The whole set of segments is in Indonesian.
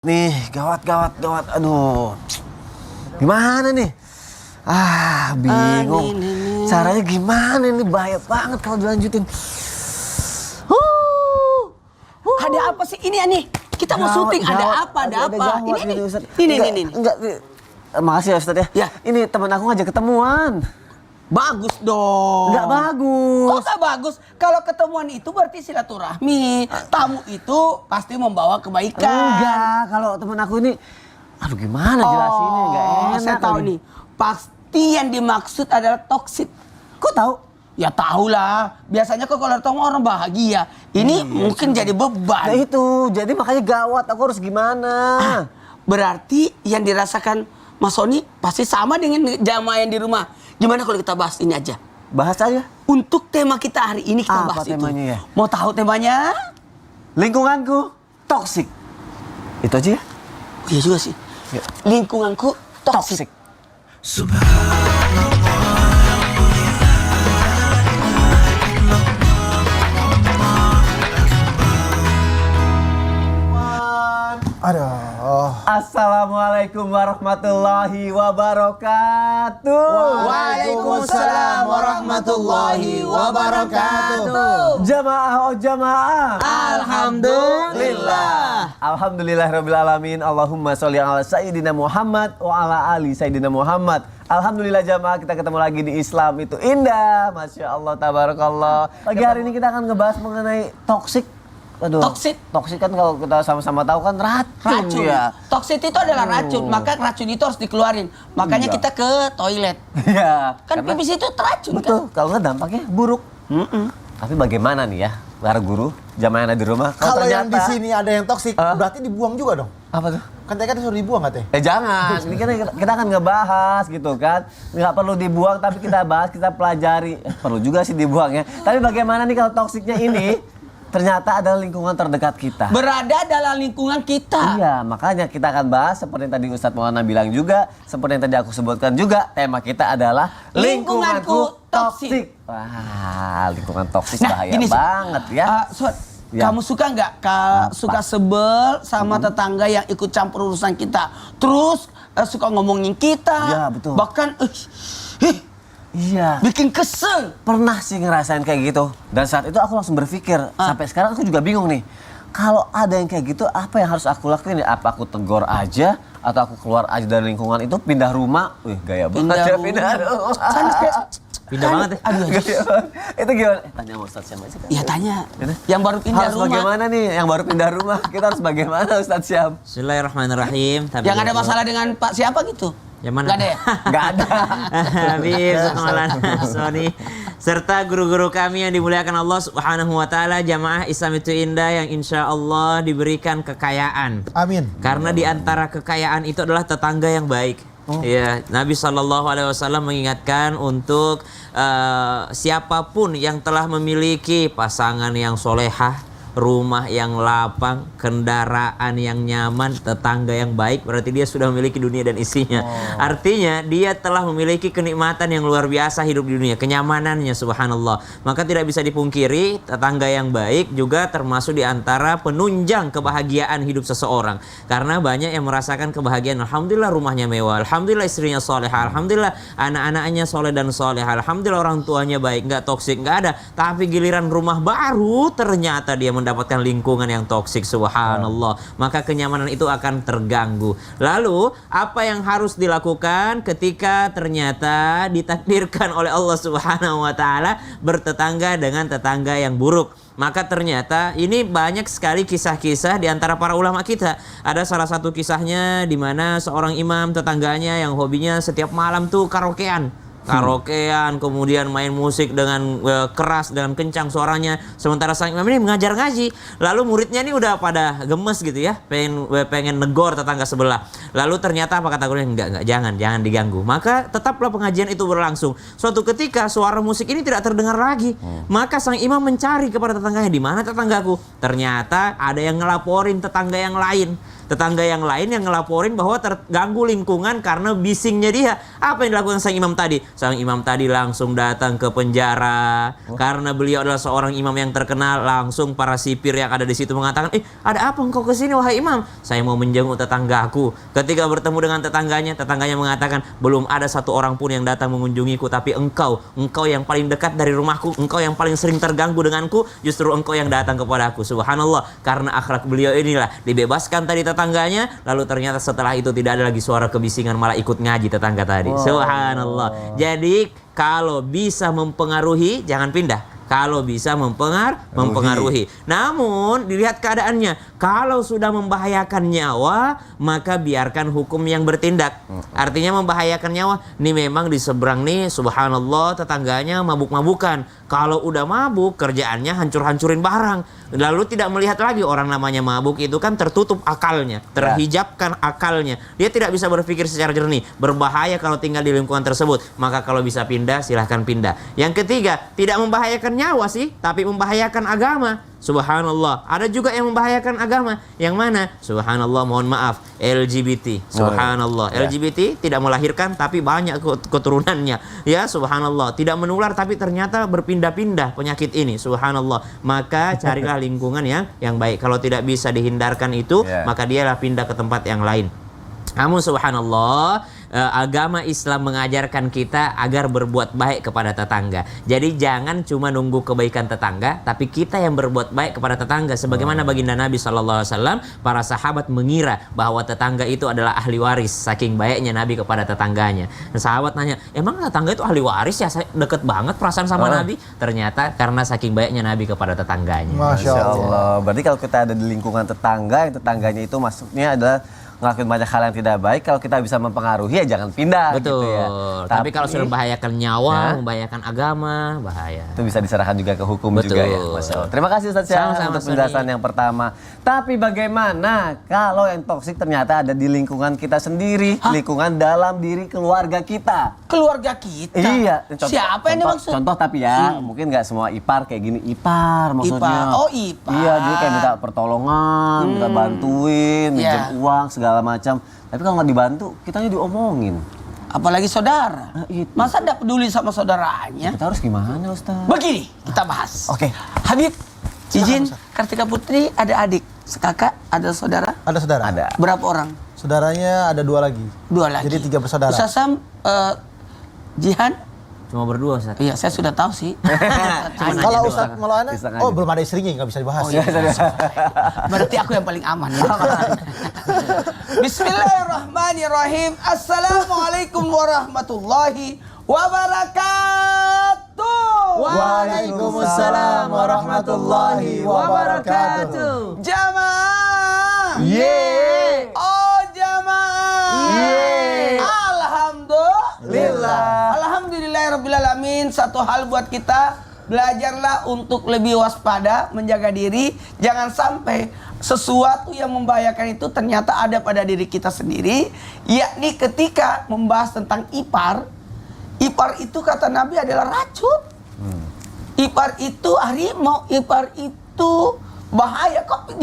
Nih, gawat. Aduh. Gimana nih? Bingung. Caranya gimana nih? Bahaya banget kalau dilanjutin. Ada apa sih ini Ani? Kita mau syuting. Ada apa? Ini. Enggak. Makasih ya Ustaz ya. Ya. Ini teman aku ngajak ketemuan. Bagus dong. Enggak bagus. Kok nggak bagus? Kalau ketemuan itu berarti silaturahmi. Tamu itu pasti membawa kebaikan. Enggak, kalau teman aku ini aduh gimana jelasinnya enggak enak. Saya tahu nih. Pasti yang dimaksud adalah toksik. Kok tahu? Ya tahu lah. Biasanya kok kalau ketemu orang bahagia. Ini mungkin jadi beban. Nah itu, jadi makanya gawat. Aku harus gimana? Berarti yang dirasakan Mas Sony pasti sama dengan jamaah yang di rumah. Gimana kalau kita bahas ini aja? Bahas aja. Untuk tema kita hari ini kita Apa bahas itu. temanya ya? Mau tahu temanya? Lingkunganku toksik. Itu aja ya? Oh, iya juga sih. Ya. Lingkunganku toksik. Aduh. Assalamualaikum warahmatullahi wabarakatuh. Waalaikumsalam warahmatullahi wabarakatuh. Jamaah. Alhamdulillah. Alhamdulillahirabbil alamin. Allahumma sholli ala sayyidina Muhammad wa ala ali sayyidina Muhammad. Alhamdulillah jamaah, kita ketemu lagi di Islam itu indah. Masya Allah, tabarakallah. Pagi hari ini kita akan ngebahas mengenai toksik. Aduh, Toksik kan kalau kita sama-sama tahu kan racun ya. Toksik itu adalah racun, maka racun itu harus dikeluarin. Makanya Iya. kita ke toilet. Iya. Kan karena- pipis itu teracun Betul, kan? kalau nggak dampaknya buruk. Tapi bagaimana nih ya, para guru, jamaah yang ada di rumah? Kalau yang di ternyata- sini ada yang toksik, berarti dibuang juga dong. Apa tuh? Kan tadi kan disuruh dibuang katanya. Jangan, ini kan kita akan ngebahas gitu kan. Nggak perlu dibuang tapi kita bahas, kita pelajari. Perlu juga sih dibuang ya. Tapi bagaimana nih kalau toksiknya ini ternyata adalah lingkungan terdekat kita. Berada dalam lingkungan kita. Iya, makanya kita akan bahas seperti yang tadi Ustadz Maulana bilang juga, seperti yang tadi aku sebutkan juga, tema kita adalah Lingkunganku toksik. Wah, lingkungan toksik Nah, bahaya gini, Sob. banget ya. Sob, Ya. kamu suka nggak Apa? suka sebel sama tetangga yang ikut campur urusan kita? Terus suka ngomongin kita. Ya, betul. Bahkan Iya. bikin kesel. Pernah sih ngerasain kayak gitu. Dan saat itu aku langsung berpikir, sampai sekarang aku juga bingung nih. Kalau ada yang kayak gitu, apa yang harus aku lakuin? Apa aku tegur aja? Atau aku keluar aja dari lingkungan itu, pindah rumah? Wih, gaya banget ya pindah rumah. Pindah banget ya. Aduh, Gaya banget. Itu gimana? Tanya sama Ustadz Syam aja kan? ya tanya. Gitu. Yang baru pindah Harus rumah. bagaimana nih yang baru pindah rumah? Kita harus bagaimana Ustadz Syam? Bismillahirrahmanirrahim. Yang ada masalah dengan Pak siapa gitu? Yang mana? Nggak ada ya? Gak ada. Habib Maulana Sony serta guru-guru kami yang dimuliakan Allah Subhanahu wa taala, jamaah Islam itu indah yang insya Allah diberikan kekayaan. Amin. Karena di antara kekayaan itu adalah tetangga yang baik. Ya, Nabi SAW mengingatkan untuk siapapun yang telah memiliki pasangan yang solehah, rumah yang lapang, kendaraan yang nyaman, tetangga yang baik, berarti dia sudah memiliki dunia dan isinya. Artinya dia telah memiliki kenikmatan yang luar biasa hidup di dunia, kenyamanannya, subhanallah. Maka tidak bisa dipungkiri, tetangga yang baik juga termasuk di antara penunjang kebahagiaan hidup seseorang. Karena banyak yang merasakan kebahagiaan, alhamdulillah rumahnya mewah, alhamdulillah istrinya solehah, alhamdulillah anak-anaknya soleh dan solehah, alhamdulillah orang tuanya baik, nggak toksik, nggak ada. Tapi giliran rumah baru ternyata dia mendapatkan lingkungan yang toksik, subhanallah. Maka kenyamanan itu akan terganggu. Lalu apa yang harus dilakukan ketika ternyata ditakdirkan oleh Allah Subhanahu wa taala bertetangga dengan tetangga yang buruk? Maka ternyata ini banyak sekali kisah-kisah di antara para ulama kita. Ada salah satu kisahnya di mana seorang imam tetangganya yang hobinya setiap malam tuh karaokean, kemudian main musik dengan keras, dengan kencang suaranya, sementara sang imam ini mengajar ngaji. Lalu muridnya ini udah pada gemes gitu ya, pengen negor tetangga sebelah. Lalu ternyata apa kata gurunya? Enggak, jangan diganggu. Maka tetaplah pengajian itu berlangsung. Suatu ketika suara musik ini tidak terdengar lagi. Maka sang imam mencari kepada tetangganya, di mana tetanggaku? Ternyata ada yang ngelaporin tetangga yang lain. Tetangga yang lain yang ngelaporin bahwa terganggu lingkungan karena bisingnya dia. Apa yang dilakukan sang imam tadi? Sang imam tadi langsung datang ke penjara. Karena beliau adalah seorang imam yang terkenal. Langsung para sipir yang ada di situ mengatakan, ada apa engkau kesini wahai imam? Saya mau menjenguk tetanggaku. Ketika bertemu dengan tetangganya mengatakan, belum ada satu orang pun yang datang mengunjungiku. Tapi engkau yang paling dekat dari rumahku, engkau yang paling sering terganggu denganku, justru engkau yang datang kepadaku. Subhanallah, karena akhlak beliau inilah dibebaskan tadi tetangganya, lalu ternyata setelah itu tidak ada lagi suara kebisingan, malah ikut ngaji tetangga tadi. Subhanallah. Jadi kalau bisa mempengaruhi, jangan pindah. Kalau bisa mempengaruhi. Namun dilihat keadaannya. Kalau sudah membahayakan nyawa, maka biarkan hukum yang bertindak. Artinya membahayakan nyawa. Nih memang di seberang nih, subhanallah, tetangganya mabuk-mabukan. Kalau udah mabuk, kerjaannya hancur-hancurin barang. Lalu tidak melihat lagi orang namanya mabuk itu kan tertutup akalnya, terhijabkan akalnya. Dia tidak bisa berpikir secara jernih. Berbahaya kalau tinggal di lingkungan tersebut. Maka kalau bisa pindah, silahkan pindah. Yang ketiga, tidak membahayakan nyawa sih, tapi membahayakan agama. Subhanallah. Ada juga yang membahayakan agama. Yang mana? Subhanallah, mohon maaf, LGBT. Subhanallah. LGBT tidak melahirkan tapi banyak keturunannya. Ya, subhanallah. Tidak menular tapi ternyata berpindah-pindah penyakit ini. Subhanallah. Maka carilah lingkungan yang baik. Kalau tidak bisa dihindarkan itu, maka dialah pindah ke tempat yang lain. Namun subhanallah, agama Islam mengajarkan kita agar berbuat baik kepada tetangga. Jadi jangan cuma nunggu kebaikan tetangga, tapi kita yang berbuat baik kepada tetangga. Sebagaimana baginda Nabi SAW, para sahabat mengira bahwa tetangga itu adalah ahli waris. Saking baiknya Nabi kepada tetangganya. Dan sahabat nanya, emang tetangga itu ahli waris ya? Saya deket banget perasaan sama Nabi. Ternyata karena saking baiknya Nabi kepada tetangganya. Masya Allah. Berarti kalau kita ada di lingkungan tetangga, yang tetangganya itu maksudnya adalah ngelakuin banyak hal yang tidak baik, kalau kita bisa mempengaruhi ya jangan pindah. Betul. Gitu ya. Tapi kalau sudah membahayakan nyawa, membahayakan agama, bahaya. Itu bisa diserahkan juga ke hukum juga ya. Masya Allah. Terima kasih Ustaz Syah untuk penjelasan yang pertama. Tapi bagaimana kalau yang toksik ternyata ada di lingkungan kita sendiri, lingkungan dalam diri keluarga kita? Keluarga kita? Iya. Siapa yang dimaksud? Contoh tapi ya, mungkin nggak semua ipar kayak gini. Ipar maksudnya. Oh, ipar. Iya, jadi kayak minta pertolongan, minta bantuin, minjem uang, segala macam. Tapi kalau nggak dibantu, kitanya diomongin. Apalagi saudara. Nah, itu. Masa tidak peduli sama saudaranya? Kita harus gimana, Ustaz? Begini, kita bahas. Oke. Habib, izin, Ustaz. Kartika Putri ada adik, sekakak, ada saudara. Ada saudara? Ada. Berapa orang? Saudaranya ada 2 lagi. 2 lagi. Jadi 3 bersaudara. Ustaz Sam, Jihan? Cuma berdua, Ustaz. Iya, saya sudah tahu sih. Cuma nanya Kalau doang. Ustaz Maulana, Iseng oh aja. belum ada istrinya, nggak bisa dibahas. Oh, iya. Berarti aku yang paling aman. Ya? Bismillahirrahmanirrahim. Assalamualaikum warahmatullahi wabarakatuh. Waalaikumsalam warahmatullahi wabarakatuh. Jamaah. Yeay. Oh jamaah. Yeay. Alhamdulillah. Alhamdulillahirrahmanirrahim. Satu hal buat kita, belajarlah untuk lebih waspada, menjaga diri. Jangan sampai sesuatu yang membahayakan itu ternyata ada pada diri kita sendiri. Yakni ketika membahas tentang ipar. Ipar itu kata Nabi adalah racun. Ipar itu harimau. Ipar itu bahaya. Kok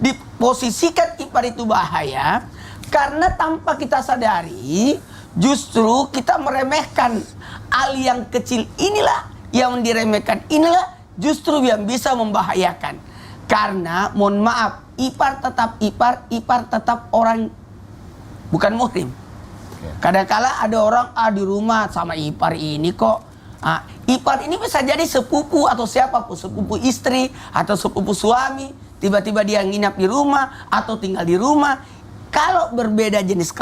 diposisikan ipar itu bahaya? Karena tanpa kita sadari, justru kita meremehkan hal yang kecil inilah, yang diremehkan inilah justru yang bisa membahayakan. Karena mohon maaf, ipar tetap ipar, ipar tetap orang bukan muhrim. Kadang-kala ada orang di rumah sama ipar ini kok. Ipar ini bisa jadi sepupu atau siapapun, sepupu istri atau sepupu suami. Tiba-tiba dia nginap di rumah atau tinggal di rumah. Kalau berbeda jenis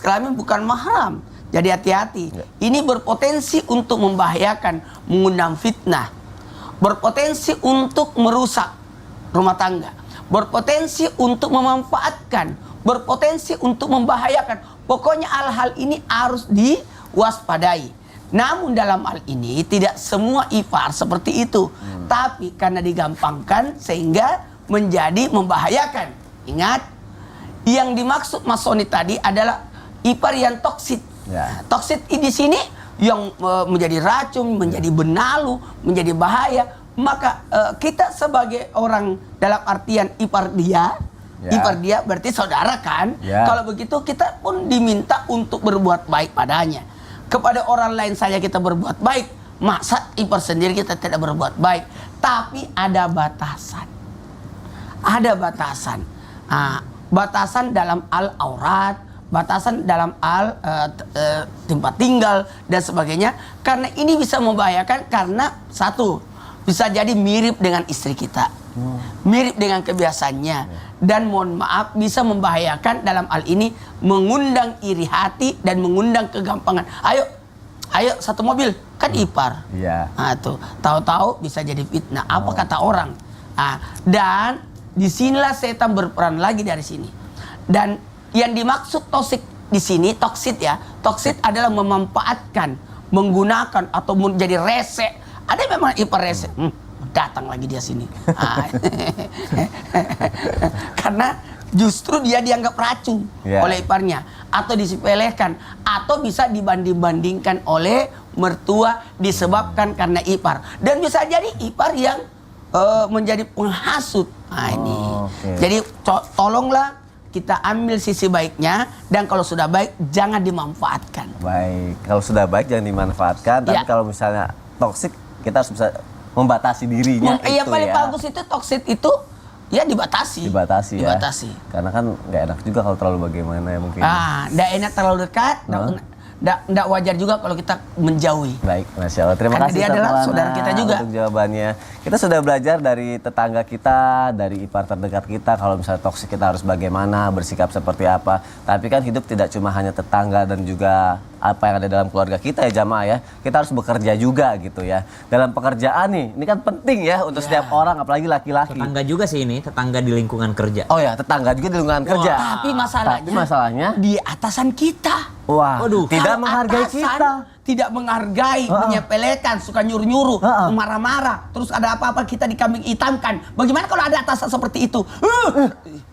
kelamin bukan mahram. Jadi hati-hati. Ini berpotensi untuk membahayakan, mengundang fitnah. Berpotensi untuk merusak rumah tangga. Berpotensi untuk memanfaatkan. Berpotensi untuk membahayakan. Pokoknya hal-hal ini harus diwaspadai. Namun dalam hal ini tidak semua ipar seperti itu. Tapi karena digampangkan sehingga menjadi membahayakan. Ingat, Yang dimaksud Mas Sony tadi adalah ipar yang toksit. Ya. Toksit di sini yang menjadi racun, menjadi benalu, menjadi bahaya. Maka kita sebagai orang dalam artian ipar dia, ipar dia berarti saudara kan? Ya. Kalau begitu kita pun diminta untuk berbuat baik padanya. Kepada orang lain saja kita berbuat baik, masa ipar sendiri kita tidak berbuat baik? Tapi ada batasan. Ada batasan. Batasan dalam al-aurat, batasan dalam tempat tinggal dan sebagainya. Karena ini bisa membahayakan karena satu, bisa jadi mirip dengan istri kita. Mirip dengan kebiasaannya. Dan mohon maaf bisa membahayakan dalam hal ini mengundang iri hati dan mengundang kegampangan. Ayo satu mobil, kan ipar. Iya. Tuh, tahu-tahu bisa jadi fitnah. Apa kata orang? Dan disinilah setan berperan lagi dari sini. Dan yang dimaksud toksik di sini, toksit ya. Toksit adalah memanfaatkan, menggunakan atau menjadi rese. Ada memang ipar rese. Datang lagi dia sini. Karena justru dia dianggap racun oleh iparnya. Atau disepelekan. Atau bisa dibanding-bandingkan oleh mertua disebabkan karena ipar. Dan bisa jadi ipar yang menjadi penghasut. Ini. Jadi tolonglah kita ambil sisi baiknya, dan kalau sudah baik jangan dimanfaatkan. Baik, kalau sudah baik jangan dimanfaatkan, tapi kalau misalnya toksik kita harus bisa membatasi dirinya. Yang paling bagus itu toksit itu ya dibatasi. Dibatasi ya. Karena kan nggak enak juga kalau terlalu bagaimana ya mungkin. Nggak enak terlalu dekat, nggak wajar juga kalau kita menjauhi. Baik, Masya Allah. Terima Karena kasih dia adalah Maulana saudara kita juga. untuk jawabannya. Kita sudah belajar dari tetangga kita, dari ipar terdekat kita, kalau misalnya toksik kita harus bagaimana, bersikap seperti apa. Tapi kan hidup tidak cuma hanya tetangga dan juga apa yang ada dalam keluarga kita ya jamaah ya. Kita harus bekerja juga gitu ya. Dalam pekerjaan nih, ini kan penting ya untuk setiap orang, apalagi laki-laki. Tetangga juga sih ini, tetangga di lingkungan kerja. Oh ya, tetangga juga di lingkungan kerja. Tapi masalahnya di atasan kita. Wah, tidak Kalau menghargai atasan kita. Tidak menghargai, menyepelekan, suka nyuruh-nyuruh, marah-marah. Terus ada apa-apa kita dikambing hitamkan. Bagaimana kalau ada atasan seperti itu?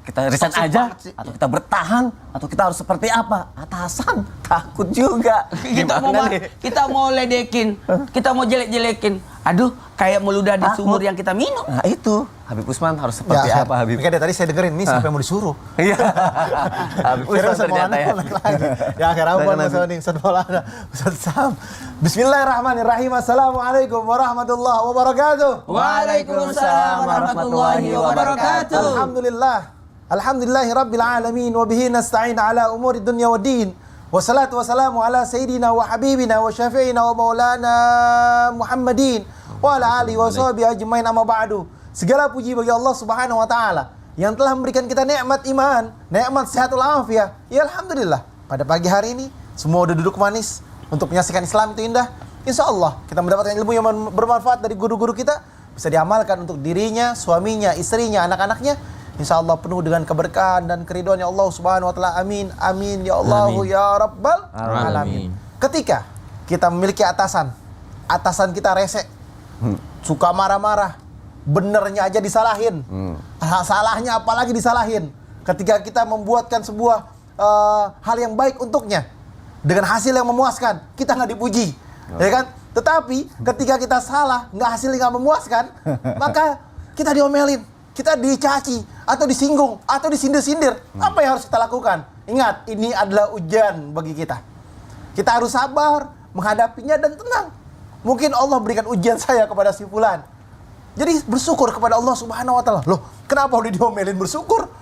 Kita resign aja, atau kita bertahan, atau kita harus seperti apa? Atasan takut juga. Kita mau ledekin, kita mau jelek-jelekin. Aduh, kayak meludah di sumur yang kita minum. Nah itu, Habib Usman harus seperti apa Habib? Makanya dari tadi saya dengerin ini siapa yang mau disuruh. Iya. Habib Usman ternyata ya. Ya akhir awal Mas Oning, Ustaz Sam. Bismillahirrahmanirrahim. Assalamualaikum warahmatullahi wabarakatuh. Waalaikumsalam warahmatullahi wabarakatuh. Alhamdulillah. Alhamdulillahi rabbil alamin wa bihi nasta'in ala umuri dunya waddin. Wassalatu wassalamu ala sayyidina wa habibina wa syafi'ina wa maulana Muhammadin wa ala alihi wa sahbihi ajmain, amma ba'du. Segala puji bagi Allah Subhanahu wa taala yang telah memberikan kita nikmat iman, nikmat sehatul afiah. Ya alhamdulillah. Pada pagi hari ini semua udah duduk manis untuk menyaksikan Islam itu indah. Insyaallah kita mendapatkan ilmu yang bermanfaat dari guru-guru kita, bisa diamalkan untuk dirinya, suaminya, istrinya, anak-anaknya. Insyaallah penuh dengan keberkahan dan keridhaan ya Allah Subhanahu wa taala. Amin. Amin ya Allah ya Rabbal alamin. Ketika kita memiliki atasan kita rese, suka marah-marah, benernya aja disalahin. Salahnya apalagi disalahin. Ketika kita membuatkan sebuah hal yang baik untuknya dengan hasil yang memuaskan, kita nggak dipuji. Ya kan? Tetapi ketika kita salah, hasilnya nggak memuaskan, maka kita diomelin, kita dicaci, atau disinggung, atau disindir-sindir. Apa yang harus kita lakukan? Ingat, ini adalah ujian bagi kita. Kita harus sabar menghadapinya dan tenang. Mungkin Allah berikan ujian saya kepada si fulan. Jadi bersyukur kepada Allah Subhanahu wa taala. Loh, kenapa udah diomelin bersyukur?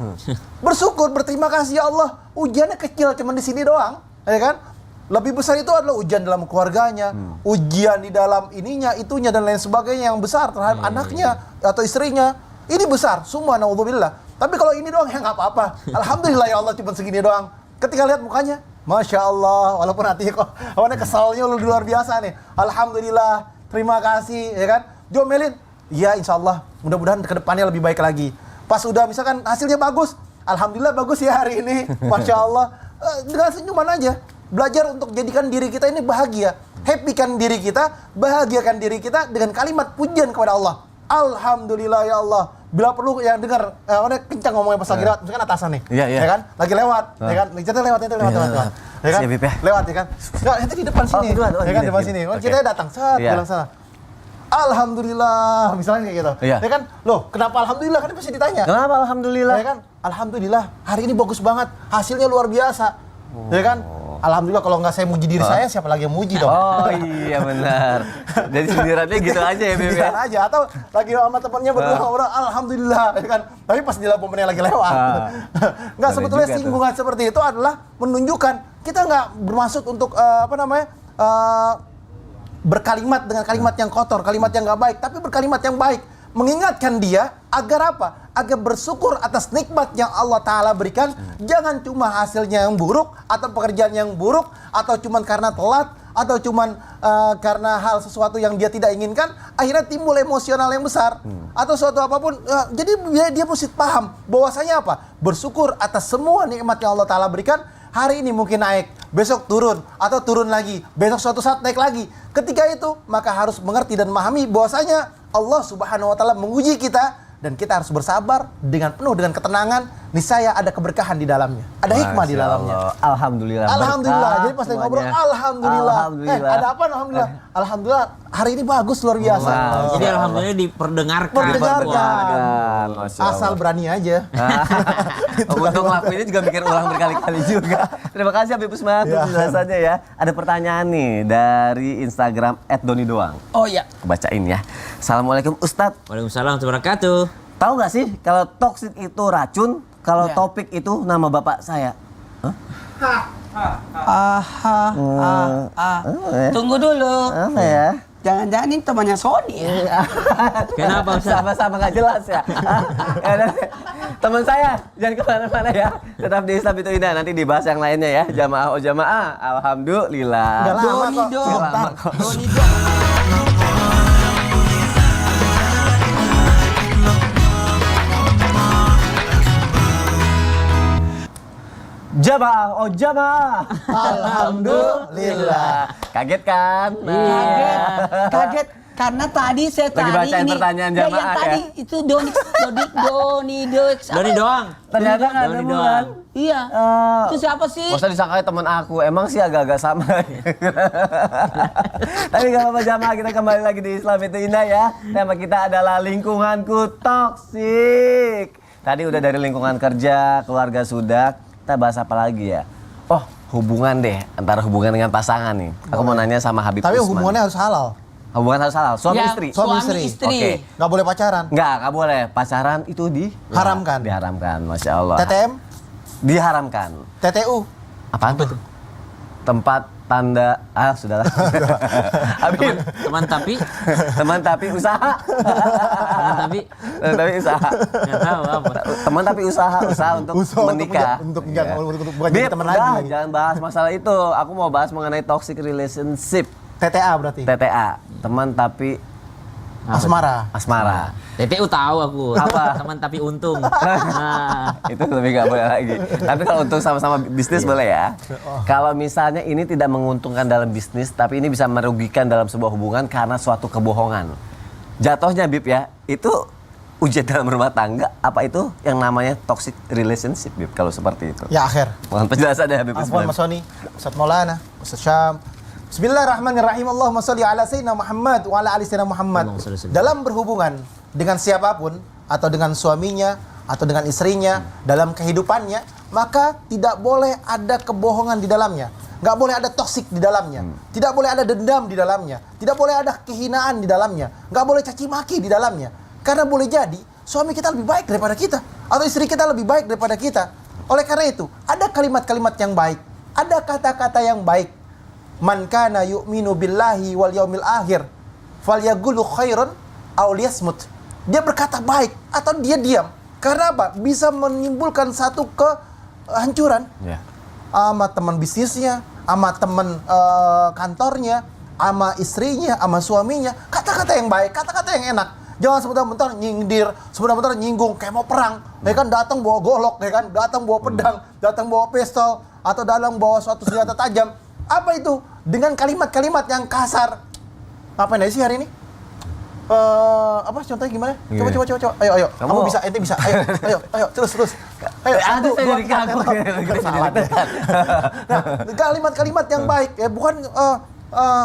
Bersyukur, berterima kasih ya Allah. Ujiannya kecil, cuma di sini doang, ya kan? Lebih besar itu adalah ujian dalam keluarganya, ujian di dalam ininya, itunya dan lain sebagainya yang besar terhadap anaknya atau istrinya. Ini besar, semua naudzubillah. Tapi kalau ini doang ya nggak apa-apa. Alhamdulillah ya Allah cuma segini doang. Ketika lihat mukanya, Masya Allah, walaupun hatinya kok awalnya kesalnya luar biasa nih. Alhamdulillah, terima kasih, ya kan? Diomelin, ya insya Allah, mudah-mudahan kedepannya lebih baik lagi. Pas udah misalkan hasilnya bagus, Alhamdulillah bagus ya hari ini, Masya Allah. Dengan senyuman aja. Belajar untuk jadikan diri kita ini bahagia. Happykan diri kita, bahagiakan diri kita dengan kalimat pujian kepada Allah. Alhamdulillah ya Allah, bila perlu yang dengar kencang ngomongnya pas lagi lewat, misalkan atasan nih, Iya, iya. ya kan, lagi lewat, ya kan, kita lewat, ya kan, Siap, Bib, ya. lewat, ya kan, nggak, itu di depan sini, kebetulan. ya kan, Gini, di depan gini. sini, Oke. kita datang, Iya. bilang sana, Alhamdulillah, misalnya kayak gitu, Iya. ya kan, loh, kenapa Alhamdulillah, kan pasti ditanya, Kenapa alhamdulillah? ya kan, Alhamdulillah, hari ini bagus banget, hasilnya luar biasa, ya kan, Alhamdulillah kalau nggak saya muji diri saya, siapa lagi yang muji dong? Oh iya benar. Jadi sindirannya gitu aja ya Bib Jangan ya. aja atau lagi sama temannya berdua orang alhamdulillah ya kan. Tapi pas di lampu merah lagi lewat. Nggak, Boleh sebetulnya juga singgungan seperti itu adalah menunjukkan kita nggak bermaksud untuk berkalimat dengan kalimat yang kotor, kalimat yang nggak baik, tapi berkalimat yang baik, mengingatkan dia agar apa? Agar bersyukur atas nikmat yang Allah Ta'ala berikan. Jangan cuma hasilnya yang buruk, atau pekerjaan yang buruk, atau cuman karena telat, atau cuman karena hal sesuatu yang dia tidak inginkan, akhirnya timbul emosional yang besar, atau suatu apapun. Jadi dia mesti paham bahwasanya apa? Bersyukur atas semua nikmat yang Allah Ta'ala berikan. Hari ini mungkin naik, besok turun, atau turun lagi, besok suatu saat naik lagi. Ketika itu, maka harus mengerti dan memahami bahwasanya Allah Subhanahu wa Ta'ala menguji kita, dan kita harus bersabar dengan penuh dengan ketenangan. Niscaya ada keberkahan di dalamnya, ada hikmah di Masya dalamnya. Allah. Alhamdulillah. Alhamdulillah. berkah Jadi pas lagi ngobrol, semuanya. alhamdulillah. Alhamdulillah. Ada apa? Alhamdulillah. Alhamdulillah. Hari ini bagus luar biasa. Wow. Jadi alhamdulillah diperdengarkan. Diperdengarkan. Masya Allah. Asal berani aja. Untuk ngelakuinnya juga mikir ulang berkali-kali juga. Terima kasih Habib Usman untuk Ya. penjelasannya ya. Ada pertanyaan nih dari Instagram @donidoang. Oh iya. Aku bacain ya. Assalamualaikum Ustadz. Waalaikumsalam warahmatullahi wabarakatuh. Tahu nggak sih kalau toksik itu racun, kalau Ya. topik itu nama bapak saya? Tunggu dulu. Apa ya? Jangan-jangan ini temannya Sony ya? Kenapa, Ustaz? Sama-sama nggak jelas ya. Ya udah. Teman saya, jangan kemana-mana ya. Tetap di Islam itu Indah. Nanti dibahas yang lainnya ya. Jamaah oh jamaah. Alhamdulillah. Udah lama Doni kok. dong. Nggak lama kok. Doni dong. Jamaah oh jamaah. Alhamdulillah. Kaget kan? Kaget karena tadi saya Lagi tadi bacain ini pertanyaan yang jamaah tadi ya? itu Doni Doni doang. Ternyata nggak ada Doni bukan. doang. Iya. Oh. Itu siapa sih? Masa disangka teman aku, emang sih agak-agak sama. Tapi kalau apa jamaah, kita kembali lagi di Islam itu Indah ya. Tema kita adalah lingkunganku toksik. Tadi udah dari lingkungan kerja, keluarga sudah. Kita bahas apa lagi ya? Oh, hubungan deh, antara hubungan dengan pasangan nih. Aku mau nanya sama Habib Tapi Usman. hubungannya harus halal. Hubungan harus halal, suami Ya, istri. Suami Suami istri. istri. Oke. Nggak boleh pacaran. Nggak boleh. Pacaran itu Haramkan. Diharamkan, Masya Allah. TTM, Diharamkan. TTU. Apaan tuh? Tempat tanda, sudahlah. Habib, Teman tapi teman tapi usaha. Teman tapi usaha. nggak tahu apa. Teman tapi usaha untuk Usaha menikah. untuk Iya. bukan jadi Bib, teman udah, lagi. jangan bahas masalah itu. Aku mau bahas mengenai toxic relationship. TTA berarti. TTA, teman tapi Asmara. asmara. TTU tahu aku. Apa? Teman tapi untung. Nah, Itu lebih nggak boleh lagi. Tapi kalau untuk sama-sama bisnis boleh ya. Kalau misalnya ini tidak menguntungkan dalam bisnis, tapi ini bisa merugikan dalam sebuah hubungan karena suatu kebohongan. Jatuhnya Bib ya, itu ujian dalam rumah tangga. Apa itu yang namanya toxic relationship Bib kalau seperti itu? Ya akhir. Mohon penjelasannya Habib Afwan Usman. Mas Sony, Ustaz Maulana, Ustaz Syam. Bismillahirrahmanirrahim. Allahumma sholli ala sayyidina Muhammad wa ala ali sayyidina Muhammad. Allahumma sholli ala Dalam berhubungan dengan siapapun atau dengan suaminya atau dengan istrinya dalam kehidupannya, maka tidak boleh ada kebohongan di dalamnya. Nggak boleh ada toksik di dalamnya. Tidak boleh ada dendam di dalamnya. Tidak boleh ada kehinaan di dalamnya. Nggak boleh caci maki di dalamnya. Karena boleh jadi suami kita lebih baik daripada kita atau istri kita lebih baik daripada kita. Oleh karena itu, ada kalimat-kalimat yang baik, ada kata-kata yang baik. Man kana yu'minu billahi wal yaumil akhir falyaqulu khairan aw liyasmut. Dia berkata baik atau dia diam. Karena apa? Bisa menimbulkan satu kehancuran Ya. sama teman bisnisnya, sama teman kantornya, sama istrinya, sama suaminya. Kata-kata yang baik, kata-kata yang enak. Jangan sebentar-bentar nyindir, sebentar-bentar nyinggung kayak mau perang. Ya kan, datang bawa golok, ya kan, datang bawa pedang, datang bawa pistol, atau datang bawa suatu senjata tajam. Apa itu? Dengan kalimat-kalimat yang kasar. Ngapain aja sih hari ini? apa contohnya gimana? Coba. Ayo. Kamu bisa, ente bisa. Ayo, terus. Ayo, Ada satu, saya dua, jadi tiga, kagum. salah. Nah, kalimat-kalimat yang baik ya, bukan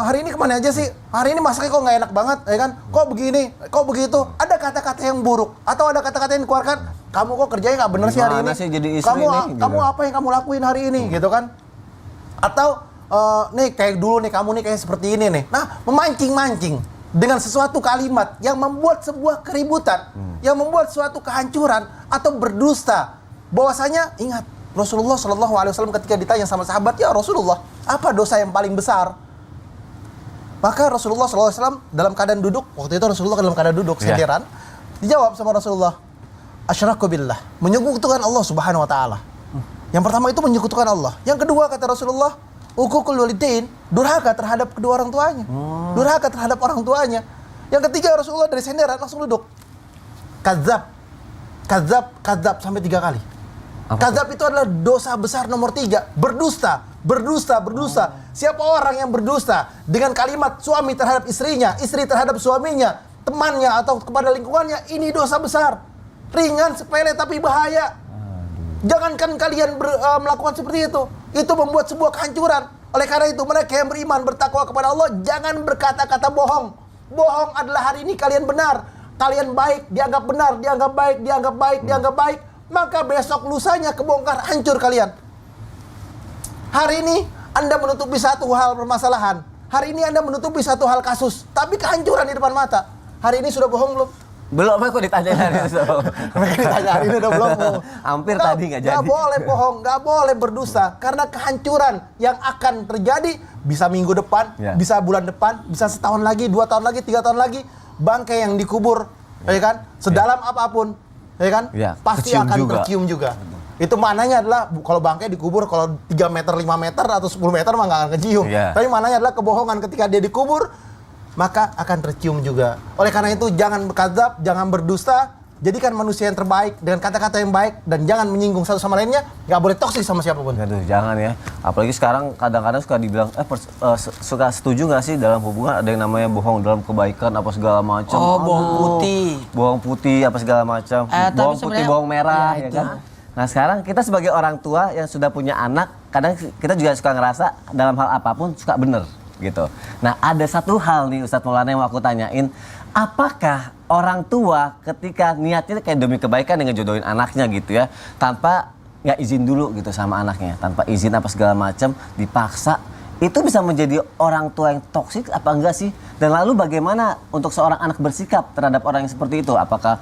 hari ini kemana aja sih? Hari ini masaknya kok nggak enak banget, ya kan? Kok begini? Kok begitu? Ada kata-kata yang buruk atau ada kata-kata yang dikeluarkan, kamu kok kerjanya nggak bener sih hari ini? Gimana sih jadi istri nih, gitu. Kamu apa yang kamu lakuin hari ini, gitu kan? Atau nih kayak dulu nih kamu nih kayak seperti ini nih. Nah, memancing-mancing dengan sesuatu kalimat yang membuat sebuah keributan, yang membuat suatu kehancuran atau berdusta. Bahwasanya ingat Rasulullah Shallallahu Alaihi Wasallam ketika ditanya sama sahabat, ya Rasulullah, apa dosa yang paling besar? Maka Rasulullah Shallallahu Alaihi Wasallam dalam keadaan duduk, waktu itu Rasulullah dalam keadaan duduk sendiran, dijawab sama Rasulullah, asyraku billah, menyekutukan Allah Subhanahu Wa Taala. Yang pertama itu menyekutukan Allah. Yang kedua kata Rasulullah, uququl walidain, durhaka terhadap kedua orang tuanya. Durhaka terhadap orang tuanya. Yang ketiga Rasulullah dari senderan langsung duduk. Kadzab sampai 3 kali. Kadzab itu adalah dosa besar nomor 3. Berdusta. Siapa orang yang berdusta dengan kalimat suami terhadap istrinya, istri terhadap suaminya, temannya atau kepada lingkungannya, ini dosa besar. Ringan, sepele tapi bahaya. Jangankan kalian melakukan seperti itu. Itu membuat sebuah kehancuran. Oleh karena itu mereka yang beriman bertakwa kepada Allah jangan berkata-kata bohong. Bohong adalah hari ini kalian benar, kalian baik, dianggap benar, dianggap baik. Maka besok lusanya kebongkar, hancur kalian. Hari ini Anda menutupi satu hal permasalahan. Hari ini Anda menutupi satu hal kasus, tapi kehancuran di depan mata. Hari ini sudah bohong belum? Belum, aku ditanya hari itu. Mereka ditanya hari ini udah belum. Hampir tadi nggak jadi. Nggak boleh bohong, nggak boleh berdusta. Karena kehancuran yang akan terjadi bisa minggu depan, bisa bulan depan, bisa setahun lagi, 2 tahun lagi, 3 tahun lagi. Bangkai yang dikubur, ya kan? Sedalam apapun, ya kan? Pasti kecium akan juga. tercium juga. Itu mananya adalah kalau bangkai dikubur kalau 3 meter, 5 meter atau 10 meter mah nggak akan kecium. Tapi mananya adalah kebohongan ketika dia dikubur maka akan tercium juga. Oleh karena itu jangan berkadzab, jangan berdusta, jadikan manusia yang terbaik dengan kata-kata yang baik dan jangan menyinggung satu sama lainnya. Nggak boleh toksik sama siapapun. Aduh, jangan ya. Apalagi sekarang kadang-kadang suka dibilang, suka setuju nggak sih dalam hubungan ada yang namanya bohong dalam kebaikan apa segala macam. Bohong putih. Bohong putih apa segala macam. Bohong putih, bohong merah, ya kan? Nah sekarang kita sebagai orang tua yang sudah punya anak, kadang kita juga suka ngerasa dalam hal apapun suka bener gitu. Nah ada satu hal nih Ustadz Maulana yang mau aku tanyain, apakah orang tua ketika niatnya kayak demi kebaikan dengan jodohin anaknya gitu ya, tanpa nggak izin dulu gitu sama anaknya, tanpa izin apa segala macam, dipaksa, itu bisa menjadi orang tua yang toksik apa enggak sih? Dan lalu bagaimana untuk seorang anak bersikap terhadap orang yang seperti itu? Apakah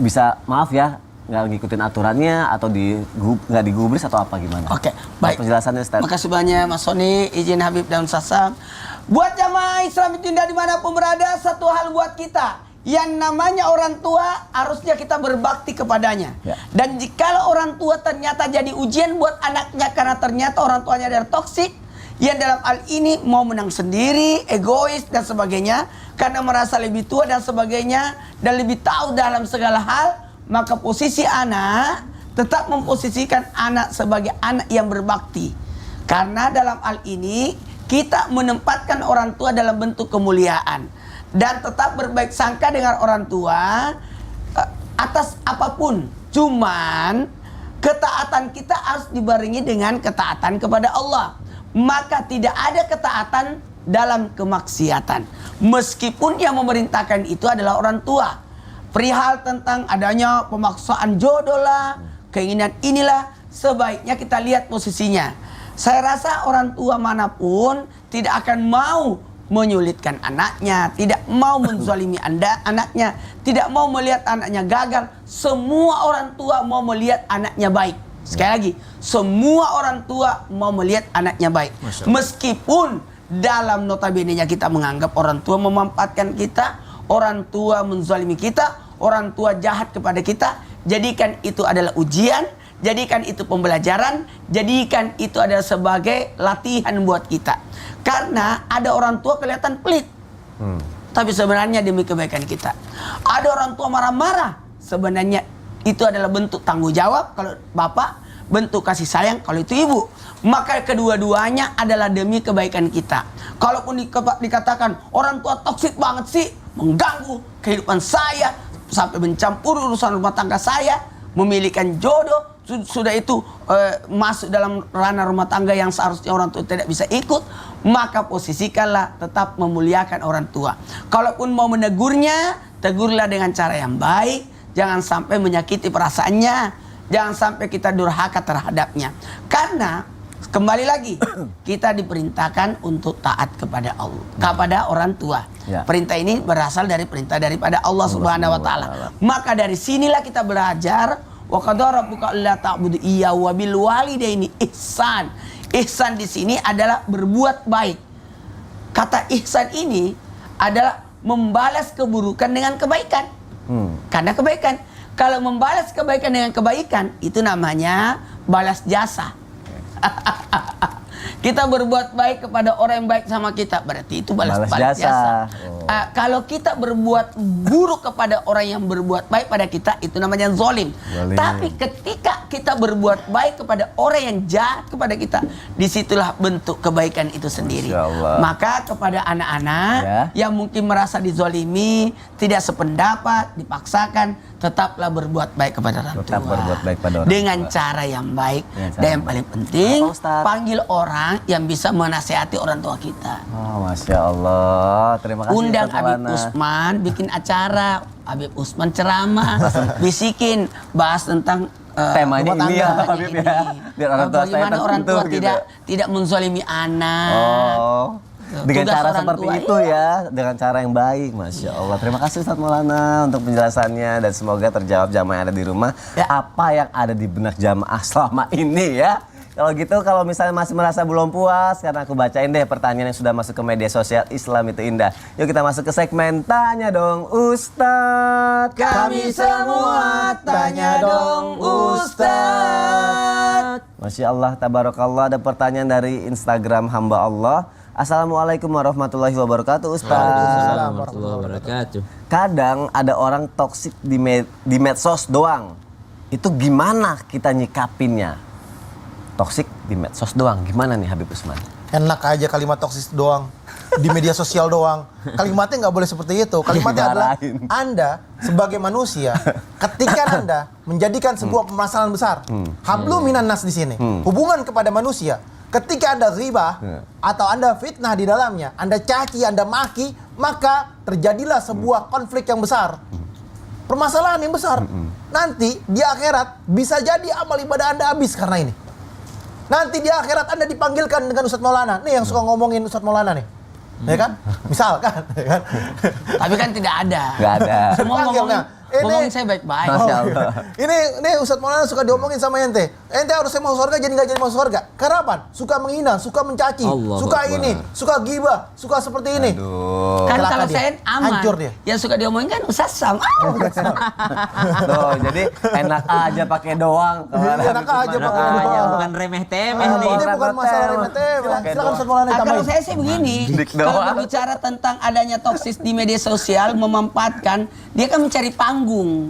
bisa, maaf ya, nggak ngikutin aturannya atau nggak digubris atau apa gimana? Oke, baik. Penjelasannya Ustaz. Makasih banyak Mas Sony, izin Habib dan Sasam. Buat jamaah Islam itu dimanapun berada, satu hal buat kita, yang namanya orang tua harusnya kita berbakti kepadanya. Dan jikalau orang tua ternyata jadi ujian buat anaknya karena ternyata orang tuanya adalah toksik, yang dalam hal ini mau menang sendiri, egois dan sebagainya, karena merasa lebih tua dan sebagainya, dan lebih tahu dalam segala hal, maka posisi anak tetap memposisikan anak sebagai anak yang berbakti. Karena dalam hal ini kita menempatkan orang tua dalam bentuk kemuliaan dan tetap berbaik sangka dengan orang tua atas apapun. Cuman ketaatan kita harus dibarengi dengan ketaatan kepada Allah. Maka tidak ada ketaatan dalam kemaksiatan. Meskipun yang memerintahkan itu adalah orang tua. Perihal tentang adanya pemaksaan jodoh lah, keinginan inilah, sebaiknya kita lihat posisinya. Saya rasa orang tua manapun tidak akan mau menyulitkan anaknya, tidak mau menzalimi anaknya, tidak mau melihat anaknya gagal. Semua orang tua mau melihat anaknya baik. Sekali lagi, semua orang tua mau melihat anaknya baik. Meskipun dalam notabene-nya kita menganggap orang tua memanfaatkan kita, orang tua menzalimi kita, orang tua jahat kepada kita, jadikan itu adalah ujian, jadikan itu pembelajaran, jadikan itu adalah sebagai latihan buat kita. Karena ada orang tua kelihatan pelit, tapi sebenarnya demi kebaikan kita. Ada orang tua marah-marah, sebenarnya itu adalah bentuk tanggung jawab kalau bapak, bentuk kasih sayang kalau itu ibu. Maka kedua-duanya adalah demi kebaikan kita. Kalaupun dikatakan orang tua toksik banget sih, mengganggu kehidupan saya, sampai mencampuri urusan rumah tangga saya, memilihkan jodoh, sudah itu masuk dalam ranah rumah tangga yang seharusnya orang tua tidak bisa ikut, maka posisikanlah tetap memuliakan orang tua. Kalaupun mau menegurnya, tegurlah dengan cara yang baik, jangan sampai menyakiti perasaannya, jangan sampai kita durhaka terhadapnya. Karena kembali lagi, kita diperintahkan untuk taat kepada Allah, kepada orang tua. Ya. Perintah ini berasal dari perintah daripada Allah Subhanahu wa taala. Maka dari sinilah kita belajar wa qadara rabbuka alla ta'budu iyyahu wa bil walidaini ihsan. Ihsan di sini adalah berbuat baik. Kata ihsan ini adalah membalas keburukan dengan kebaikan. Karena kebaikan, kalau membalas kebaikan dengan kebaikan itu namanya balas jasa. Kita berbuat baik kepada orang yang baik sama kita, berarti itu balas jasa. Kalau kita berbuat buruk kepada orang yang berbuat baik pada kita, itu namanya zalim. Tapi ketika kita berbuat baik kepada orang yang jahat kepada kita, disitulah bentuk kebaikan itu sendiri. Maka kepada anak-anak yang mungkin merasa dizalimi, tidak sependapat, dipaksakan, tetaplah berbuat baik kepada orang tua. Berbuat baik pada orang dengan tua. Cara yang baik. Dan yang paling penting, panggil orang yang bisa menasehati orang tua kita. Oh, Masya Allah. Terima kasih. Undang Ustaz Habib Maulana. Usman bikin acara, Habib Usman ceramah, bisikin bahas tentang Temanya rumah ini ya, tangga Habib ya. Biar orang tua saya bagaimana orang tua tersentuh gitu. tidak menzalimi anak. Oh. Dengan Tugas cara orang seperti tua, itu ya, dengan cara yang baik, Masya Allah. Terima kasih Ustaz Maulana untuk penjelasannya dan semoga terjawab jamaah yang ada di rumah. Apa yang ada di benak jamaah selama ini ya. Kalau gitu, kalau misalnya masih merasa belum puas, karena aku bacain deh pertanyaan yang sudah masuk ke media sosial Islam itu Indah. Yuk kita masuk ke segmen Tanya Dong Ustadz. Kami semua tanya dong Ustadz. Masya Allah, tabarakallah, ada pertanyaan dari Instagram hamba Allah. Assalamualaikum warahmatullahi wabarakatuh Ustaz. Waalaikumsalam warahmatullahi wabarakatuh. Kadang ada orang toksik di medsos doang. Itu gimana kita nyikapinnya? Toksik di medsos doang, gimana nih Habib Usman? Enak aja kalimat toksis doang, di media sosial doang. Kalimatnya nggak boleh seperti itu. Kalimatnya adalah Anda sebagai manusia, ketika Anda menjadikan sebuah permasalahan besar, hablu minan nas di sini, hubungan kepada manusia. Ketika Anda ghibah atau Anda fitnah di dalamnya, Anda caci, Anda maki, maka terjadilah sebuah konflik yang besar. Permasalahan yang besar. Nanti di akhirat bisa jadi amal ibadah Anda habis karena ini. Nanti di akhirat Anda dipanggilkan dengan Ustadz Maulana. Nih yang suka ngomongin Ustadz Maulana nih. Ya kan? Misalkan. Ya kan? Tapi kan tidak ada. Gak ada. Semua ngomongin saya baik-baik. Masya Allah. Ini Ustadz Maulana suka diomongin sama ente. Ente harusnya masuk surga jadi nggak jadi masuk surga. Karena apa? Suka menghina, suka mencaci, Allah suka Akbar. ini, suka gibah, suka seperti ini. Aduh. Kan Celaka kalau dia. saya aman. Hancur dia. Yang suka diomongin kan Ustaz Sam. Tuh, jadi enak aja pakai doang. Kalau ada Enak Habib aja Usman. pakai doang. Makanya bukan remeh-temeh nih. Ini bukan masalah remeh-temeh. Silakan Ustadz Maulana Kalau tambahin. saya sih begini, Dik kalau doang. berbicara tentang adanya toksis di media sosial, memanfaatkan, dia kan mencari panggung.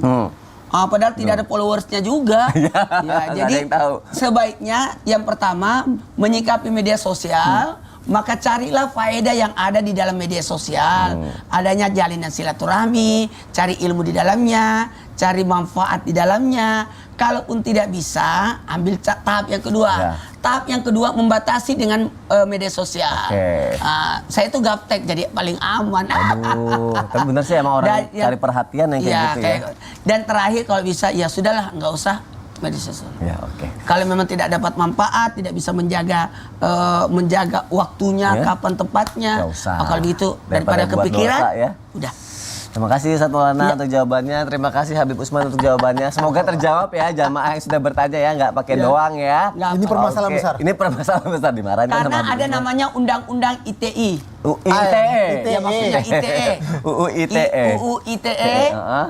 Padahal tidak ada followersnya juga. nggak ada Jadi yang tahu. sebaiknya yang pertama menyikapi media sosial, maka carilah faedah yang ada di dalam media sosial. Adanya jalinan silaturahmi, cari ilmu di dalamnya, cari manfaat di dalamnya. Kalaupun tidak bisa, ambil tahap yang kedua. Ya. Tahap yang kedua membatasi dengan media sosial. Oke. Saya tuh gaptek jadi paling aman. Aduh, tapi bener sih emang orang cari perhatian yang kayak gitu ya. Dan terakhir kalau bisa ya sudahlah, nggak usah media sosial. Ya, oke. Kalau memang tidak dapat manfaat, tidak bisa menjaga waktunya, Ya. kapan tepatnya. Nggak usah. Kalau gitu Daripada daripada buat kepikiran, dosa ya. udah. Terima kasih Ustadz Maulana untuk jawabannya. Terima kasih Habib Usman untuk jawabannya. Semoga terjawab ya jamaah yang sudah bertanya ya, nggak pakai doang ya. Nggak Ini permasalahan Oke, besar. Ini permasalahan besar, dimarahin kan sama Karena Habib ada Usman. namanya Undang-Undang ITE. ITE. Ya maksudnya ITE. UU ITE. UU ITE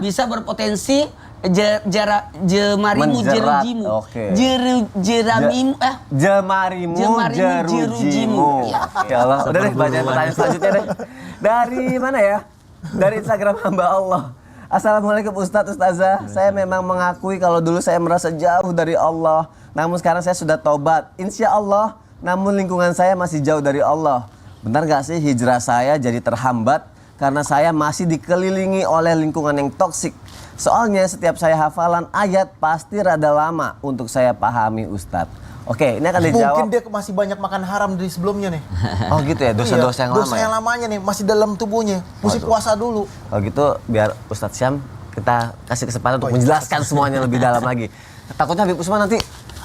bisa berpotensi jemarimu Menjerat, jerujimu. oke. Jeramimu Jemarimu jerujimu. Ya Allah, udah deh bacain pertanyaan selanjutnya deh. Dari mana ya? Dari Instagram hamba Allah. Assalamualaikum Ustadz Ustazah. Saya memang mengakui kalau dulu saya merasa jauh dari Allah. Namun sekarang saya sudah tobat. Insya Allah. Namun lingkungan saya masih jauh dari Allah. Benar gak sih hijrah saya jadi terhambat karena saya masih dikelilingi oleh lingkungan yang toksik. Soalnya setiap saya hafalan ayat pasti rada lama untuk saya pahami Ustadz. Oke, ini akan dijawab. Mungkin dia masih banyak makan haram dari sebelumnya nih. Oh gitu ya, dosa-dosa yang lama. Dosa yang lamanya nih masih dalam tubuhnya. Mesti Waduh. puasa dulu. Kalau gitu biar Ustadz Syam kita kasih kesempatan untuk menjelaskan semuanya lebih dalam lagi. Takutnya Habib Usman nanti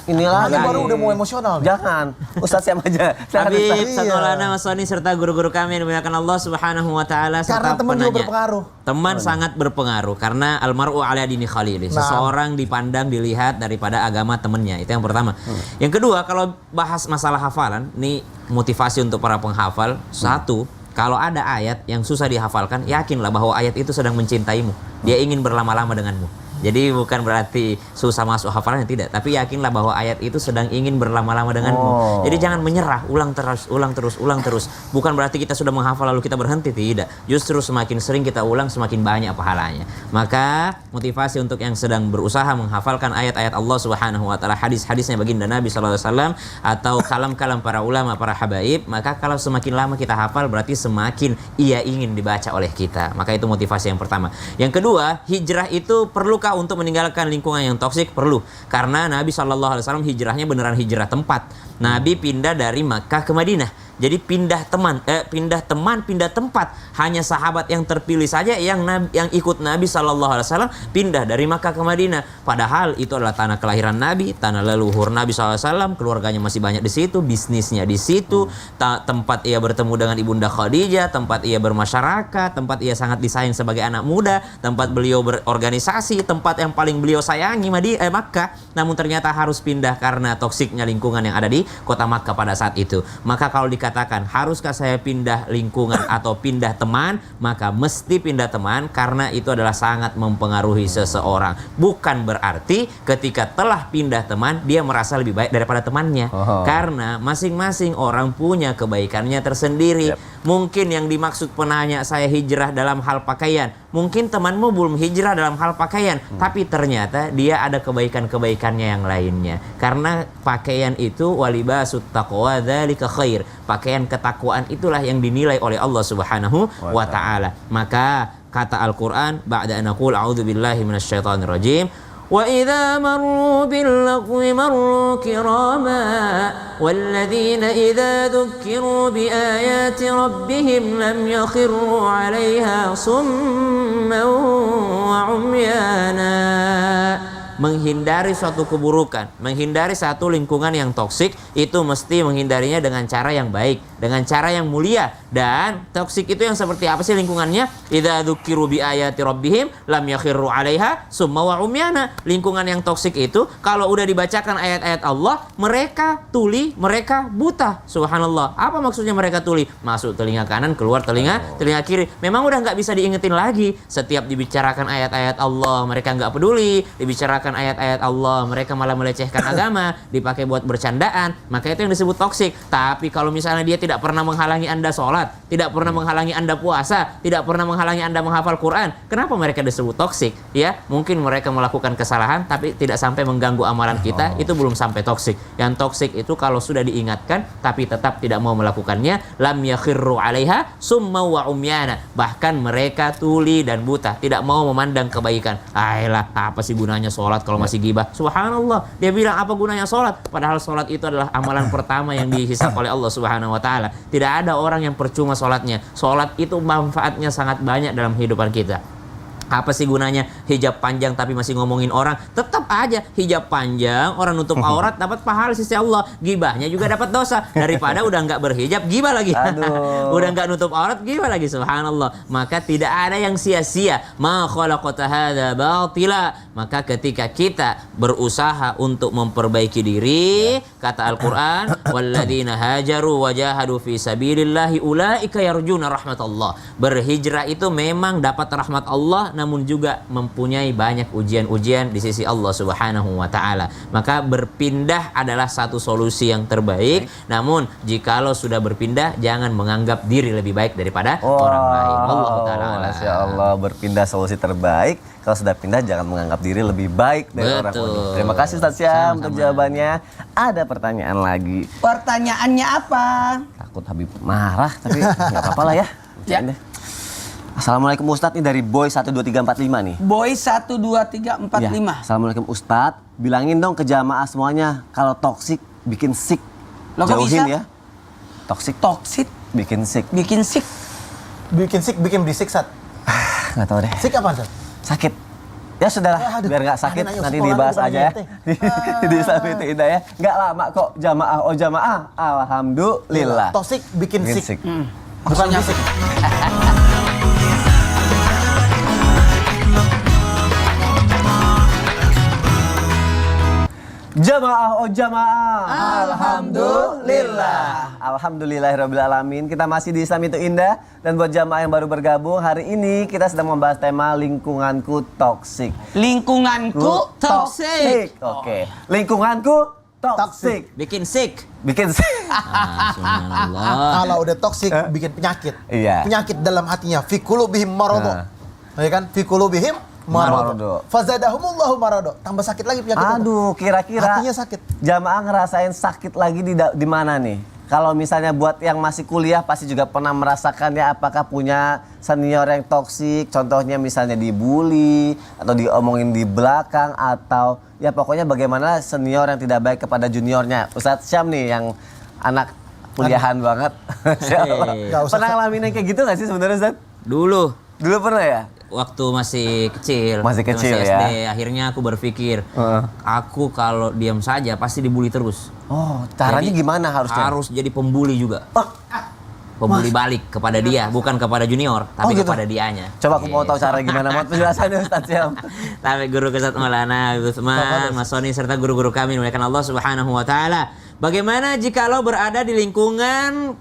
inilah Ini baru udah mau emosional nih. Jangan, Ustadz Syam aja. Silakan, Habib, Ustadz. Sanolana, Mas Soni, serta guru-guru kami yang dimuliakan Allah Subhanahu wa Ta'ala, serta Karena teman juga penanya. berpengaruh. Teman sangat berpengaruh karena almar'u ala dini khalili. Seseorang dipandang, dilihat daripada agama temannya. Itu yang pertama. Yang kedua, kalau bahas masalah hafalan, ini motivasi untuk para penghafal. Satu, kalau ada ayat yang susah dihafalkan, yakinlah bahwa ayat itu sedang mencintaimu. Dia ingin berlama-lama denganmu. Jadi bukan berarti susah masuk hafalannya, tidak. Tapi yakinlah bahwa ayat itu sedang ingin berlama-lama denganmu. Jadi jangan menyerah, ulang terus. Bukan berarti kita sudah menghafal lalu kita berhenti, tidak. Justru semakin sering kita ulang, semakin banyak pahalanya. Maka motivasi untuk yang sedang berusaha menghafalkan ayat-ayat Allah Subhanahu wa Ta'ala, hadis-hadisnya baginda Nabi SAW, atau kalam-kalam para ulama, para habaib, maka kalau semakin lama kita hafal berarti semakin ia ingin dibaca oleh kita. Maka itu motivasi yang pertama. Yang kedua, hijrah itu perlukah untuk meninggalkan lingkungan yang toksik? Perlu. Karena Nabi SAW hijrahnya beneran hijrah tempat. Nabi pindah dari Makkah ke Madinah. Jadi pindah tempat. Hanya sahabat yang terpilih saja yang ikut Nabi SAW pindah dari Makkah ke Madinah. Padahal itu adalah tanah kelahiran Nabi, tanah leluhur Nabi SAW, keluarganya masih banyak di situ, bisnisnya di situ, tempat ia bertemu dengan ibunda Khadijah, tempat ia bermasyarakat, tempat ia sangat disayang sebagai anak muda, tempat beliau berorganisasi, tempat yang paling beliau sayangi Makkah. Namun ternyata harus pindah karena toksiknya lingkungan yang ada di kota Makkah pada saat itu. Maka kalau dikatakan haruskah saya pindah lingkungan atau pindah teman, maka mesti pindah teman karena itu adalah sangat mempengaruhi seseorang. Bukan berarti ketika telah pindah teman dia merasa lebih baik daripada temannya. Karena masing-masing orang punya kebaikannya tersendiri. Mungkin yang dimaksud penanya saya hijrah dalam hal pakaian, mungkin temanmu belum hijrah dalam hal pakaian, tapi ternyata dia ada kebaikan-kebaikannya yang lainnya. Karena pakaian itu walibasut taqwa dzalika khair. Pakaian ketakwaan itulah yang dinilai oleh Allah Subhanahu wa Ta'ala. Maka kata Al-Qur'an, ba'da an naqul a'udzu billahi minasyaitonir rajim, wa idza marru bil lagwi marru kirama walladzina idza dzukkiru bi ayati rabbihim lam yakhirru 'alaiha summan wa 'umyana. Menghindari suatu keburukan, menghindari satu lingkungan yang toksik, itu mesti menghindarinya dengan cara yang baik, dengan cara yang mulia. Dan toksik itu yang seperti apa sih lingkungannya? Idza dzukiru bi ayati rabbihim lam yakhirru 'alaiha summa wa umyana. Lingkungan yang toksik itu kalau udah dibacakan ayat-ayat Allah, mereka tuli, mereka buta. Subhanallah. Apa maksudnya mereka tuli? Masuk telinga kanan, keluar telinga kiri. Memang udah nggak bisa diingetin lagi. Setiap dibicarakan ayat-ayat Allah, mereka nggak peduli. Dibicarakan ayat-ayat Allah, mereka malah melecehkan agama, dipakai buat bercandaan, maka itu yang disebut toksik. Tapi kalau misalnya dia tidak pernah menghalangi Anda sholat, tidak pernah menghalangi Anda puasa, tidak pernah menghalangi Anda menghafal Quran, kenapa mereka disebut toksik? Ya, mungkin mereka melakukan kesalahan tapi tidak sampai mengganggu amalan kita, itu belum sampai toksik. Yang toksik itu kalau sudah diingatkan tapi tetap tidak mau melakukannya, lam yakhirru 'alaiha summa wa umyana. Bahkan mereka tuli dan buta, tidak mau memandang kebaikan. Ayolah, apa sih gunanya sholat kalau masih gibah? Subhanallah, dia bilang apa gunanya sholat? Padahal sholat itu adalah amalan pertama yang dihisab oleh Allah Subhanahu wa Ta'ala. Tidak ada orang yang percuma sholatnya. Sholat itu manfaatnya sangat banyak dalam kehidupan kita. Apa sih gunanya hijab panjang tapi masih ngomongin orang? Tetap aja hijab panjang, orang nutup aurat dapat pahala sisi Allah, gibahnya juga dapat dosa. Daripada udah nggak berhijab gibah lagi. Udah nggak nutup aurat gibah lagi. Subhanallah. Maka tidak ada yang sia-sia. Ma khalaqata hadza batila. Maka ketika kita berusaha untuk memperbaiki diri, kata Al-Qur'an, walladzina hajaru wajahadu fi sabilillahi ulaika yarjuna rahmatullah. Berhijrah itu memang dapat rahmat Allah, namun juga mempunyai banyak ujian-ujian di sisi Allah Subhanahu wa Ta'ala. Maka berpindah adalah satu solusi yang terbaik. Namun jikalau sudah berpindah, jangan menganggap diri lebih baik daripada orang lain. Allah Ta'ala. Masya Allah, berpindah solusi terbaik. Kalau sudah pindah jangan menganggap diri lebih baik dari orang lain. Terima kasih Ustaz Syam untuk jawabannya. Ada pertanyaan lagi. Pertanyaannya apa? Takut Habib marah tapi nggak apa-apa lah ya. Ya. Assalamualaikum Ustadz, ini dari Boy 12345 nih. Boy 12345. Ya, Assalamualaikum Ustadz, bilangin dong ke jamaah semuanya kalau toksik bikin sick. Loh, kok Jauhin bisa? ya. Toksik Toksit, bikin sick. bikin sick. Bikin sick, bikin berisik, Sat. Nggak tahu deh. Sick apa, Sat? Sakit. Ya sudahlah, Aduh, biar nggak sakit ayo, nanti sekolah dibahas bukan aja ya. ente. Di Islam itu indah ya. Nggak lama kok jamaah. Oh jamaah, alhamdulillah. Toxic bikin Bikin sick. sick. Bukan berisik. Jamaah, oh jamaah. Alhamdulillah. Alhamdulillahirabbil alamin. Kita masih di Islam itu indah, dan buat jamaah yang baru bergabung, hari ini kita sedang membahas tema lingkunganku toksik. Lingkunganku toksik. Oke. Lingkunganku toksik. Bikin sick. Bikin sick. Ah, subhanallah. Kalau udah toxic bikin penyakit. Iya. Penyakit dalam hatinya. Fi qulubihim maradun. Ya kan? Fi qulubihim Maradun. maradun. Fazadahumullahu maradun. Tambah sakit lagi penyakit itu. Aduh, kira-kira Hatinya sakit. jamaah ngerasain sakit lagi di mana nih? Kalau misalnya buat yang masih kuliah pasti juga pernah merasakannya, apakah punya senior yang toksik, contohnya misalnya dibully atau diomongin di belakang, atau ya pokoknya bagaimana senior yang tidak baik kepada juniornya. Ustadz Syam nih yang anak kuliahan banget. Masya Allah. Nggak usah. Pernah ngalamin yang kayak gitu gak sih sebenarnya Ustadz? Dulu Dulu pernah ya? waktu masih kecil, Masih kecil SD, ya. akhirnya aku berpikir, Heeh. aku kalau diam saja pasti dibully terus. Oh, caranya Jadi, gimana harusnya? Harus jadi pembuli juga. Oh, Pembuli balik kepada dia, bukan kepada junior, tapi gitu? kepada dianya. coba aku mau tahu Yes. cara gimana. Mau penjelasannya Ustadz Syam. Tapi guru Ustaz Maulana, Utsman, Mas Soni, serta guru-guru kami dimuliakan Allah Subhanahu wa taala. Bagaimana jika lo berada di lingkungan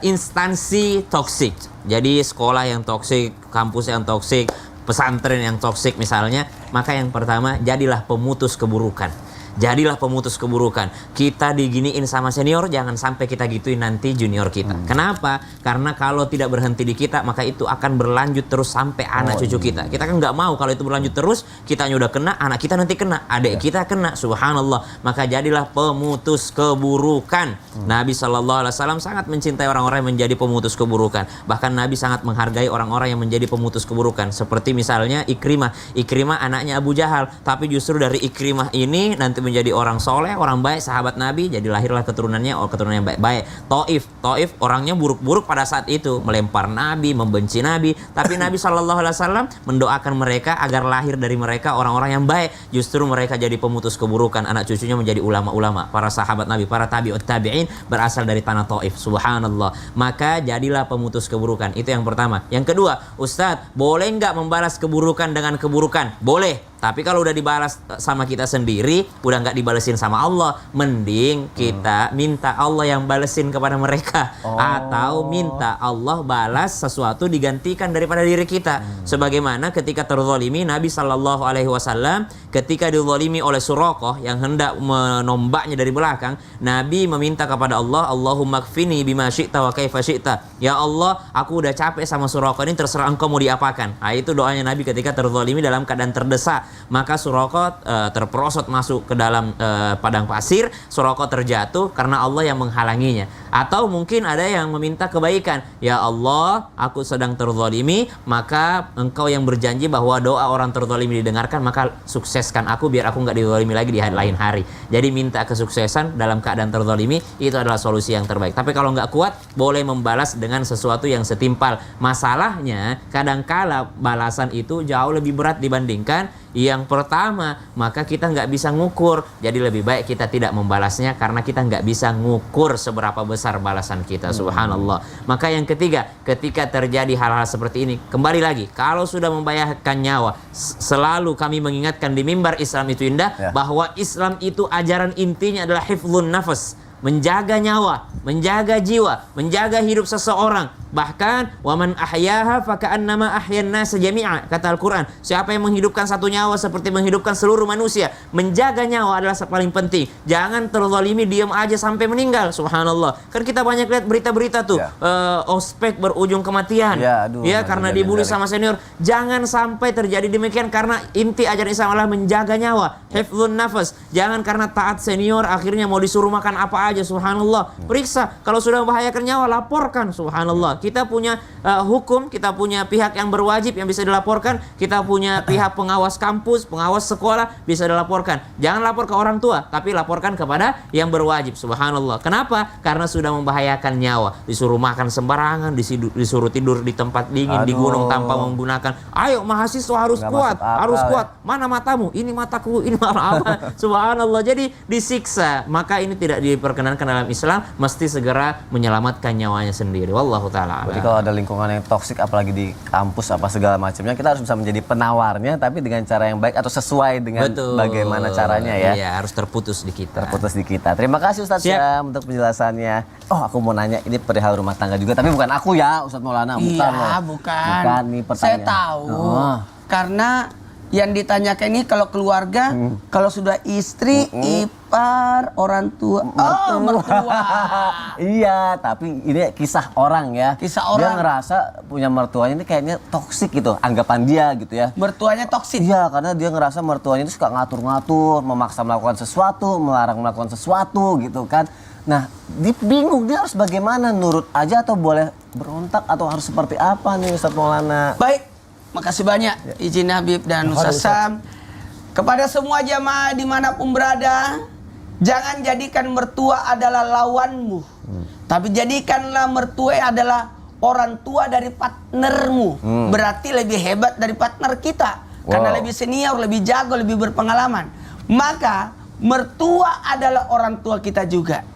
instansi toksik? Jadi sekolah yang toksik, kampus yang toksik, pesantren yang toksik misalnya, maka yang pertama jadilah pemutus keburukan. Jadilah pemutus keburukan. Kita diginiin sama senior, jangan sampai kita gituin nanti junior kita. Kenapa? Karena kalau tidak berhenti di kita, maka itu akan berlanjut terus sampai anak cucu kita. Kita kan nggak mau kalau itu berlanjut terus, kitanya udah kena, anak kita nanti kena, adik kita kena. Subhanallah. Maka jadilah pemutus keburukan. Nabi SAW sangat mencintai orang-orang yang menjadi pemutus keburukan. Bahkan Nabi sangat menghargai orang-orang yang menjadi pemutus keburukan. Seperti misalnya Ikrimah. Ikrimah anaknya Abu Jahal. Tapi justru dari Ikrimah ini nanti menjadi orang soleh, orang baik, sahabat Nabi, jadi lahirlah keturunannya, keturunan yang baik-baik. Taif orangnya buruk-buruk pada saat itu, melempar Nabi, membenci Nabi, tapi Nabi SAW mendoakan mereka agar lahir dari mereka orang-orang yang baik. Justru mereka jadi pemutus keburukan, anak cucunya menjadi ulama-ulama, para sahabat Nabi, para tabi'ut tabi'in berasal dari tanah Taif. Subhanallah. Maka jadilah pemutus keburukan. Itu yang pertama. Yang kedua, Ustadz, boleh nggak membalas keburukan dengan keburukan? Boleh. Tapi kalau udah dibalas sama kita sendiri, udah nggak dibalesin sama Allah, mending kita minta Allah yang balesin kepada mereka. Atau minta Allah balas sesuatu digantikan daripada diri kita. Sebagaimana ketika terzalimi, Nabi SAW ketika dizalimi oleh Suraqah yang hendak menombaknya dari belakang, Nabi meminta kepada Allah, Allahumma kfini bima syi'ta wa kaifa syi'ta. Ya Allah, aku udah capek sama Suraqah ini, terserah engkau mau diapakan. Nah, itu doanya Nabi ketika terzalimi dalam keadaan terdesak. Maka Suraqah terperosot masuk ke dalam padang pasir. Suraqah terjatuh karena Allah yang menghalanginya. Atau mungkin ada yang meminta kebaikan. Ya Allah, aku sedang terzalimi, maka engkau yang berjanji bahwa doa orang terzalimi didengarkan, maka sukseskan aku biar aku nggak dizalimi lagi di lain hari. Jadi minta kesuksesan dalam keadaan terzalimi, itu adalah solusi yang terbaik. Tapi kalau nggak kuat, boleh membalas dengan sesuatu yang setimpal. Masalahnya kadangkala balasan itu jauh lebih berat dibandingkan yang pertama, maka kita nggak bisa ngukur. Jadi lebih baik kita tidak membalasnya karena kita nggak bisa ngukur seberapa besar balasan kita. Subhanallah. Maka yang ketiga, ketika terjadi hal-hal seperti ini, kembali lagi, kalau sudah membahayakan nyawa, selalu kami mengingatkan di mimbar Islam itu indah, bahwa Islam itu ajaran intinya adalah hifdzun nafas, menjaga nyawa, menjaga jiwa, menjaga hidup seseorang. Bahkan waman ahyaha faka'annama ahyan nasa jami'a, kata Al-Qur'an. Siapa yang menghidupkan satu nyawa seperti menghidupkan seluruh manusia. Menjaga nyawa adalah yang paling penting. Jangan terzalimi diam aja sampai meninggal. Subhanallah. Kan kita banyak lihat berita-berita tuh, ospek berujung kematian. Ya, karena dibully sama senior. Jangan sampai terjadi demikian, karena inti ajaran Islam adalah menjaga nyawa, hifdzun nafas. Jangan karena taat senior akhirnya mau disuruh makan apa aja. Subhanallah. Periksa, kalau sudah membahayakan nyawa laporkan. Subhanallah. Kita punya hukum, kita punya pihak yang berwajib yang bisa dilaporkan, kita punya pihak pengawas kampus, pengawas sekolah bisa dilaporkan. Jangan lapor ke orang tua, tapi laporkan kepada yang berwajib. Subhanallah. Kenapa? Karena sudah membahayakan nyawa. Disuruh makan sembarangan, disuruh tidur di tempat dingin, di gunung tanpa menggunakan. Ayo mahasiswa harus Nggak kuat, masuk akal, harus ya. kuat. Mana matamu? Ini mataku, ini mata apa? Subhanallah. Jadi disiksa. Maka ini tidak diperkenankan dalam Islam, mesti segera menyelamatkan nyawanya sendiri. Wallahu taala. Berarti kalau ada lingkungan yang toksik apalagi di kampus apa segala macamnya, kita harus bisa menjadi penawarnya tapi dengan cara yang baik atau sesuai dengan bagaimana caranya ya. Iya, harus terputus di kita. Terputus di kita. Terima kasih Ustaz Siap. Syam untuk penjelasannya. Oh, aku mau nanya ini perihal rumah tangga juga, tapi bukan aku ya, Ustaz Maulana, bukan Iya, loh. bukan. Bukan nih pertanyaan. Saya tahu. Oh. Karena yang ditanyakan ini kalau keluarga, kalau sudah istri, ipar, orang tua, mertua. Iya, tapi ini kisah orang ya. Kisah Dia orang. ngerasa punya mertuanya ini kayaknya toksik gitu, anggapan dia gitu ya. Mertuanya toksik. Iya, karena dia ngerasa mertuanya itu suka ngatur-ngatur, memaksa melakukan sesuatu, melarang melakukan sesuatu gitu kan. Nah, dia bingung dia harus bagaimana, nurut aja atau boleh berontak atau harus seperti apa nih Ustaz Maulana? Baik, makasih banyak izin Habib dan Ustaz Sam. Kepada semua jamaah dimanapun berada, jangan jadikan mertua adalah lawanmu, tapi jadikanlah mertua adalah orang tua dari partnermu. Berarti lebih hebat dari partner kita, karena lebih senior, lebih jago, lebih berpengalaman. Maka mertua adalah orang tua kita juga.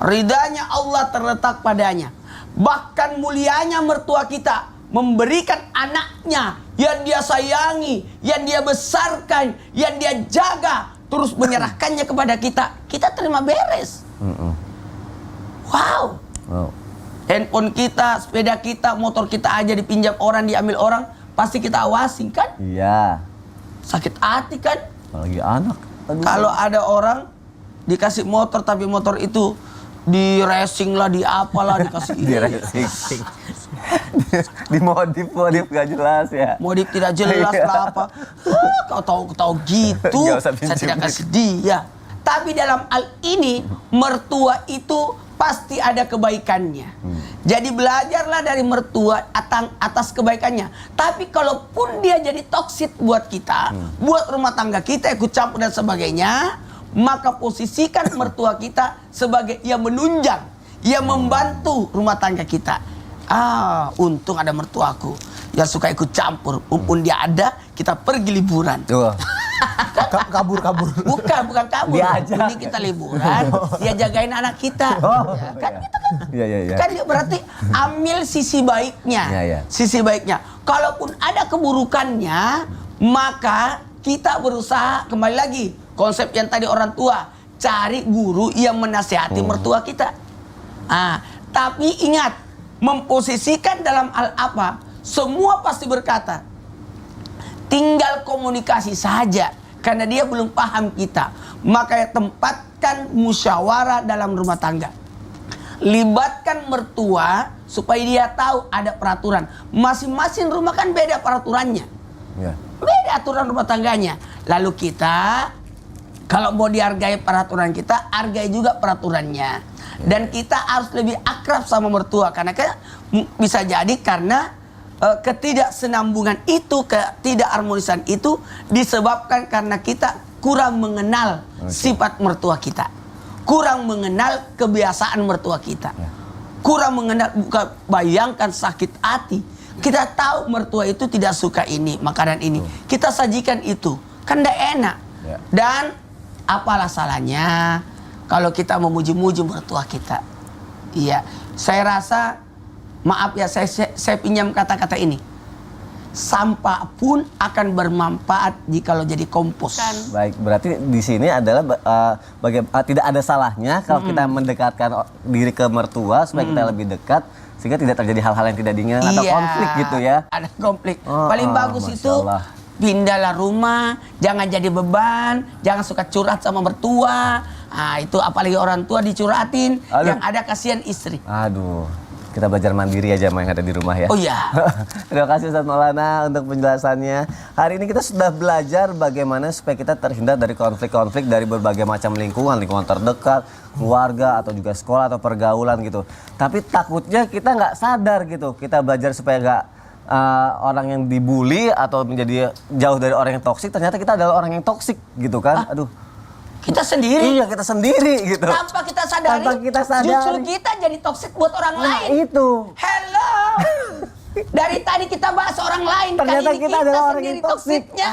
Ridhanya Allah terletak padanya. Bahkan mulianya mertua kita memberikan anaknya yang dia sayangi, yang dia besarkan, yang dia jaga, terus menyerahkannya kepada kita. Kita terima beres. Wow. Handphone kita, sepeda kita, motor kita aja dipinjam orang, diambil orang, pasti kita awasin kan? Iya, Sakit hati kan? apalagi anak. Aduh. Kalau ada orang dikasih motor tapi motor itu di racing lah, di apalah, dikasih Di racing. Dimodif gak jelas ya. modif tidak jelas lah apa. Kau tahu gitu. Nggak usah Saya tidak pinjam. kasih dia. Tapi dalam hal ini mertua itu pasti ada kebaikannya. Jadi belajarlah dari mertua atas kebaikannya. Tapi kalaupun dia jadi toksik buat kita, buat rumah tangga kita, ikut campur dan sebagainya, maka posisikan mertua kita sebagai yang menunjang, yang membantu rumah tangga kita. Untung ada mertuaku yang suka ikut campur. Mumpun dia ada, kita pergi liburan. Tuh. Kabur. Bukan kabur. Dia ajak. Ini kita liburan, dia jagain anak kita. Ya, kan kita kan. Iya. Kan dia berarti ambil sisi baiknya. Iya. Sisi baiknya. Kalaupun ada keburukannya, maka kita berusaha kembali lagi konsep yang tadi orang tua, cari guru yang menasihati mertua kita. Tapi ingat, memposisikan dalam hal apa? Semua pasti berkata, tinggal komunikasi saja, karena dia belum paham kita. Maka tempatkan musyawarah dalam rumah tangga. Libatkan mertua supaya dia tahu ada peraturan. Masing-masing rumah kan beda peraturannya. Ya. Beda aturan rumah tangganya. Lalu kita, kalau mau dihargai peraturan kita, hargai juga peraturannya. Dan kita harus lebih akrab sama mertua. Karena bisa jadi karena ketidaksenambungan itu, ketidakharmonisan itu disebabkan karena kita kurang mengenal sifat mertua kita, kurang mengenal kebiasaan mertua kita, kurang mengenal. Bukan bayangkan sakit hati, kita tahu mertua itu tidak suka ini makanan ini, kita sajikan itu, kan tidak enak. Dan apalah salahnya kalau kita memuji-muji mertua kita? Iya, saya rasa, maaf ya, saya pinjam kata-kata ini. Sampah pun akan bermanfaat jika lo jadi kompos. Baik, berarti di sini adalah tidak ada salahnya kalau kita mendekatkan diri ke mertua supaya kita lebih dekat sehingga tidak terjadi hal-hal yang tidak diinginkan atau konflik gitu ya. Ada konflik. Paling bagus Masya itu Allah. pindahlah rumah, jangan jadi beban, jangan suka curhat sama mertua. Itu apalagi orang tua dicurhatin, Aduh. yang ada kasihan istri. Aduh. kita belajar mandiri aja yang ada di rumah ya. Oh iya. Terima kasih Ustaz Maulana untuk penjelasannya. Hari ini kita sudah belajar bagaimana supaya kita terhindar dari konflik-konflik dari berbagai macam lingkungan terdekat, keluarga atau juga sekolah atau pergaulan gitu. Tapi takutnya kita nggak sadar gitu. Kita belajar supaya nggak orang yang dibully atau menjadi jauh dari orang yang toksik, ternyata kita adalah orang yang toksik gitu kan. Aduh. Kita sendiri. Iya, kita sendiri gitu. Tanpa kita sadari. Tanpa kita sadari. Justru kita jadi toksik buat orang lain. Itu. Hello. Dari tadi kita bahas orang lain. Ternyata kali ini kita adalah orang sendiri yang toksik. toksiknya.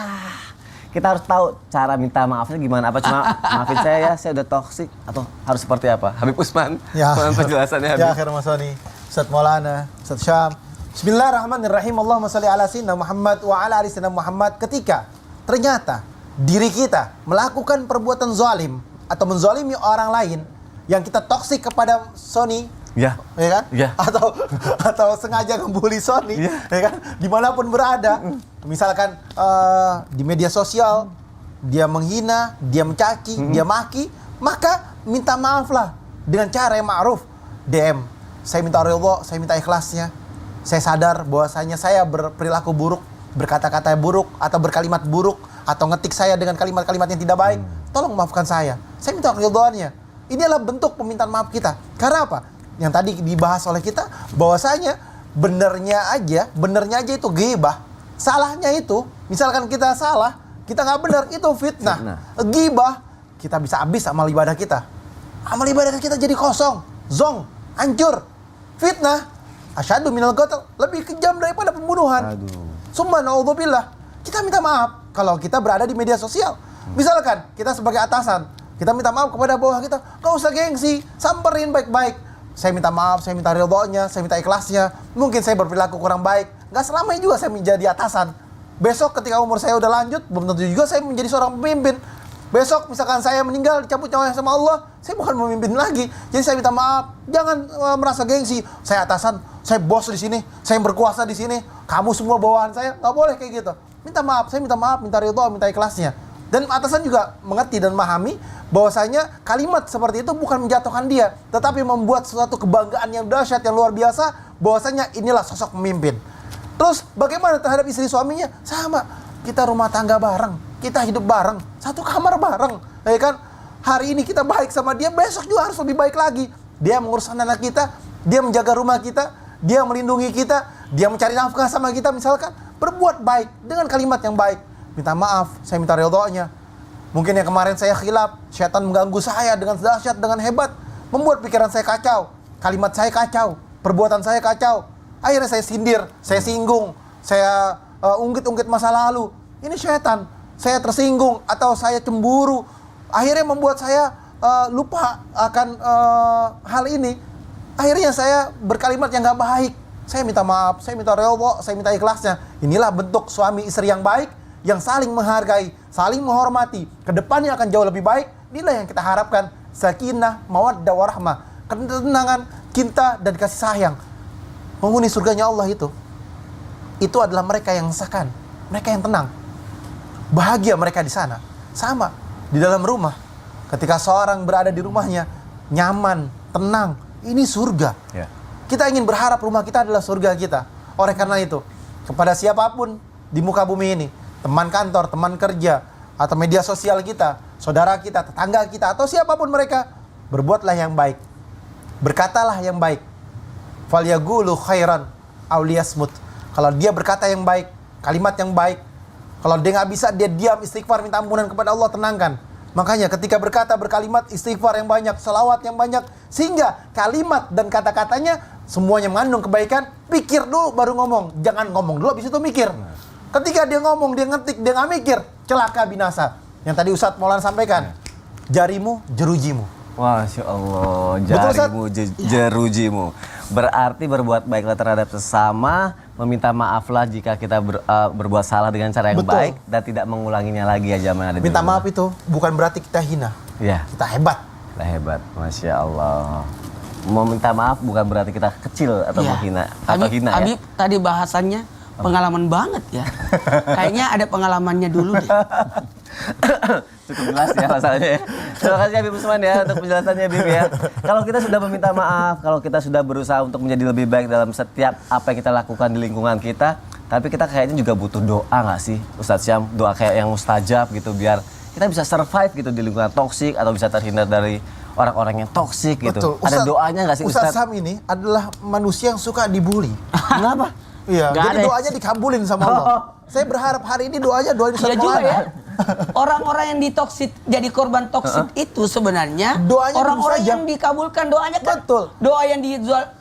Kita harus tahu cara minta maafnya gimana. Apa cuma maafin saya ya, saya udah toksik, atau harus seperti apa? Habib Usman, mohon penjelasannya Habib. Ya, akhir Mas Soni, Ustaz Maulana, Ustaz Syam. Bismillahirrahmanirrahim. Allahumma shalli ala sayyidina Muhammad wa ala ali sayyidina Muhammad. Ketika ternyata diri kita melakukan perbuatan zalim atau menzalimi orang lain yang kita toksik kepada Sony, ya kan? Ya. Atau sengaja ngebully Sony, ya kan? Dimanapun berada, misalkan di media sosial dia menghina, dia mencaci, dia maki, maka minta maaflah dengan cara yang ma'ruf. DM, saya minta ridho, saya minta ikhlasnya. Saya sadar bahwasanya saya berperilaku buruk, berkata-kata buruk atau berkalimat buruk, atau ngetik saya dengan kalimat-kalimat yang tidak baik, tolong maafkan saya minta ridhoannya. Ini adalah bentuk permintaan maaf kita. Karena apa? Yang tadi dibahas oleh kita, bahwasanya benernya aja itu ghibah. Salahnya itu, misalkan kita salah, kita nggak benar, itu fitnah. Ghibah, kita bisa habis amal ibadah kita. Amal ibadah kita jadi kosong, zong, hancur. Fitnah, asyadu minal qatl, lebih kejam daripada pembunuhan. Summa na'udzubillah. Kita minta maaf kalau kita berada di media sosial. Misalkan kita sebagai atasan, kita minta maaf kepada bawah kita, gak usah gengsi, samperin baik-baik. Saya minta maaf, saya minta ridhonya, saya minta ikhlasnya. Mungkin saya berperilaku kurang baik, gak selamanya juga saya menjadi atasan. Besok ketika umur saya udah lanjut, belum tentu juga saya menjadi seorang pemimpin. Besok misalkan saya meninggal, dicabut nyawanya sama Allah, saya bukan memimpin lagi. Jadi saya minta maaf, jangan merasa gengsi. Saya atasan, saya bos di sini, saya berkuasa di sini. Kamu semua bawahan saya, nggak boleh kayak gitu. Minta maaf, saya minta maaf, minta ridho, minta ikhlasnya. Dan atasan juga mengerti dan memahami bahwasanya kalimat seperti itu bukan menjatuhkan dia, tetapi membuat suatu kebanggaan yang dahsyat, yang luar biasa, bahwasanya inilah sosok pemimpin. Terus bagaimana terhadap istri suaminya? Sama, kita rumah tangga bareng, kita hidup bareng, satu kamar bareng, ya kan? Hari ini kita baik sama dia, besok juga harus lebih baik lagi. Dia mengurus anak kita, dia menjaga rumah kita, dia melindungi kita, dia mencari nafkah sama kita misalkan. Berbuat baik dengan kalimat yang baik. Minta maaf, saya minta ridhonya. Mungkin yang kemarin saya khilaf, syaitan mengganggu saya dengan dahsyat, dengan hebat, membuat pikiran saya kacau, kalimat saya kacau, perbuatan saya kacau. Akhirnya saya sindir, saya singgung, saya ungkit-ungkit masa lalu. Ini syaitan. Saya tersinggung atau saya cemburu. Akhirnya membuat saya lupa akan hal ini. Akhirnya saya berkalimat yang gak baik. Saya minta maaf, saya minta ridho, saya minta ikhlasnya. Inilah bentuk suami istri yang baik, yang saling menghargai, saling menghormati. Kedepannya akan jauh lebih baik. Inilah yang kita harapkan. Sakinah, mawaddah, warahmah. Ketenangan, cinta, dan kasih sayang. Menghuni surganya Allah itu adalah mereka yang sakan, mereka yang tenang. Bahagia mereka di sana. Sama, di dalam rumah. Ketika seorang berada di rumahnya, nyaman, tenang. Ini surga. Ya. Kita ingin berharap rumah kita adalah surga kita. Oleh karena itu, kepada siapapun di muka bumi ini, teman kantor, teman kerja, atau media sosial kita, saudara kita, tetangga kita, atau siapapun mereka, berbuatlah yang baik. Berkatalah yang baik. Falyaqulu khairan aw liyasmut. Kalau dia berkata yang baik, kalimat yang baik. Kalau dia nggak bisa, dia diam, istighfar, minta ampunan kepada Allah, tenangkan. Makanya ketika berkata, berkalimat, istighfar yang banyak, selawat yang banyak, sehingga kalimat dan kata-katanya semuanya mengandung kebaikan. Pikir dulu baru ngomong, jangan ngomong dulu habis itu mikir. Ketika dia ngomong, dia ngetik, dia nggak mikir, celaka binasa. Yang tadi Ustadz Maulana sampaikan, jarimu jerujimu. Masya Allah, Betul, jarimu jerujimu. Berarti berbuat baiklah terhadap sesama, meminta maaflah jika kita berbuat salah dengan cara yang Betul. baik, dan tidak mengulanginya lagi ya jamaah ada di Minta rumah. maaf itu bukan berarti kita hina, Ya, kita hebat. kita hebat, Masya Allah. Mau minta maaf bukan berarti kita kecil atau Iya. menghina atau hina ya. Habib tadi bahasannya pengalaman banget ya. Kayaknya ada pengalamannya dulu deh. cukup jelas ya masalahnya ya. Terima kasih Habib Usman ya untuk penjelasannya Habib ya. Kalau kita sudah meminta maaf, kalau kita sudah berusaha untuk menjadi lebih baik dalam setiap apa yang kita lakukan di lingkungan kita, tapi kita kayaknya juga butuh doa nggak sih Ustadz Syam? Doa kayak yang mustajab gitu biar kita bisa survive gitu di lingkungan toksik atau bisa terhindar dari orang-orang yang toksik gitu. Betul. Ada doanya nggak sih Ustadz Ustadz? Sam ini adalah manusia yang suka dibully. Kenapa? Iya, Nggak jadi ada ya? doanya dikabulin sama Allah. Saya berharap hari ini doanya doain Iya Ustadz juga Maulana. ya. Orang-orang yang ditoksit jadi korban toksit itu sebenarnya Doanya orang-orang mustajab. yang dikabulkan doanya kan. Betul. Doa yang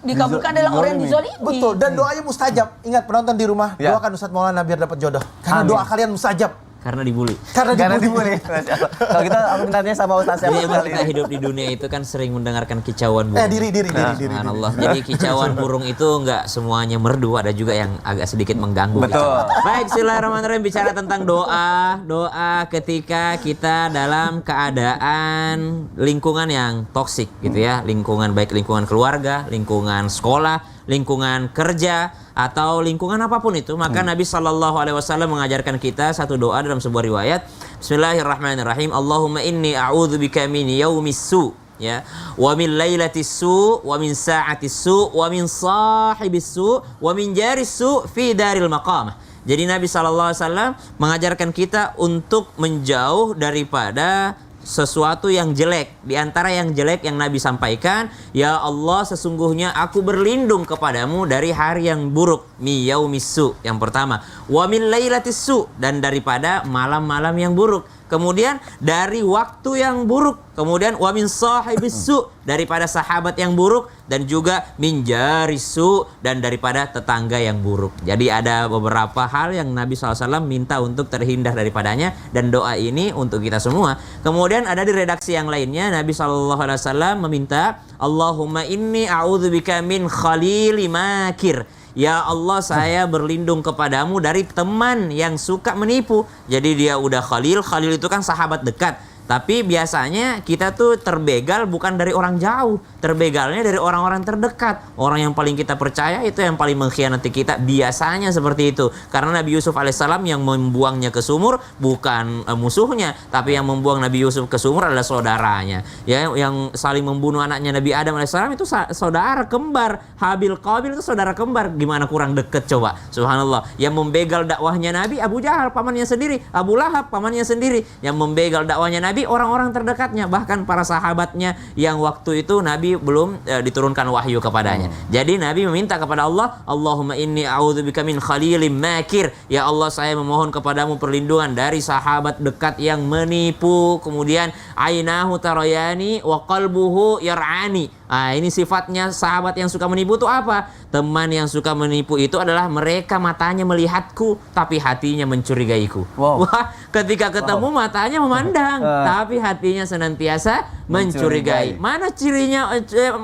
dikabulkan adalah orang yang dizalimi. Betul, dan doanya mustajab. Ingat penonton di rumah, Ya. doakan Ustadz Maulana biar dapat jodoh. Karena Amin. doa kalian mustajab. Karena dibully. Karena Karena dibully. dibully. Masya Allah. Kalau kita aku mintanya sama Ustadz Syam Jadi emang kali kita ini. hidup di dunia itu kan sering mendengarkan kicauan burung. Diri. Subhanallah. Jadi kicauan burung itu nggak semuanya merdu, ada juga yang agak sedikit mengganggu. Betul. Gitu. Baik, bismillahirrahmanirrahim. Bicara tentang doa ketika kita dalam keadaan lingkungan yang toksik gitu ya, lingkungan baik lingkungan keluarga, lingkungan sekolah, lingkungan kerja atau lingkungan apapun itu, maka Nabi Shallallahu Alaihi Wasallam mengajarkan kita satu doa dalam sebuah riwayat. Bismillahirrahmanirrahim. Allahumma inni a'udzubika min yaumis su, ya, wa min lailatis su, wa min sa'atis su, wa min sahibis su, wa min jaris su fi daril maqamah. Jadi Nabi Shallallahu Alaihi Wasallam mengajarkan kita untuk menjauh daripada sesuatu yang jelek. Di antara yang jelek yang Nabi sampaikan, ya Allah, sesungguhnya aku berlindung kepadamu dari hari yang buruk, mi yaumissu, yang pertama, wa min lailatis su, dan daripada malam-malam yang buruk. Kemudian dari waktu yang buruk, kemudian wa min sahibis su, daripada sahabat yang buruk, dan juga min jarisu, dan daripada tetangga yang buruk. Jadi ada beberapa hal yang Nabi SAW minta untuk terhindar daripadanya, dan doa ini untuk kita semua. Kemudian ada di redaksi yang lainnya Nabi SAW meminta, Allahumma inni a'udzubika min khalili makir. Ya Allah, saya berlindung kepadamu dari teman yang suka menipu. Jadi dia udah khalil itu kan sahabat dekat. Tapi biasanya kita tuh terbegal bukan dari orang jauh, terbegalnya dari orang-orang terdekat. Orang yang paling kita percaya itu yang paling mengkhianati kita, biasanya seperti itu. Karena Nabi Yusuf alaihissalam yang membuangnya ke sumur bukan musuhnya, tapi yang membuang Nabi Yusuf ke sumur adalah saudaranya. Ya, yang saling membunuh anaknya Nabi Adam alaihissalam itu saudara kembar. Habil Qabil itu saudara kembar, gimana kurang deket coba. Subhanallah. Yang membegal dakwahnya Nabi Abu Jahal, pamannya sendiri, Abu Lahab, pamannya sendiri. Yang membegal dakwahnya Nabi orang-orang terdekatnya, bahkan para sahabatnya yang waktu itu Nabi belum diturunkan wahyu kepadanya. Jadi Nabi meminta kepada Allah, Allahumma inni a'udzubika min khalilim makir. Ya Allah, saya memohon kepadamu perlindungan dari sahabat dekat yang menipu. Kemudian ainahu tarayani wa qalbuhu yar'ani. Ini sifatnya sahabat yang suka menipu itu apa? Teman yang suka menipu itu adalah mereka matanya melihatku tapi hatinya mencurigaiku. Wow. Wah, ketika ketemu matanya memandang tapi hatinya senantiasa mencurigai. Mana cirinya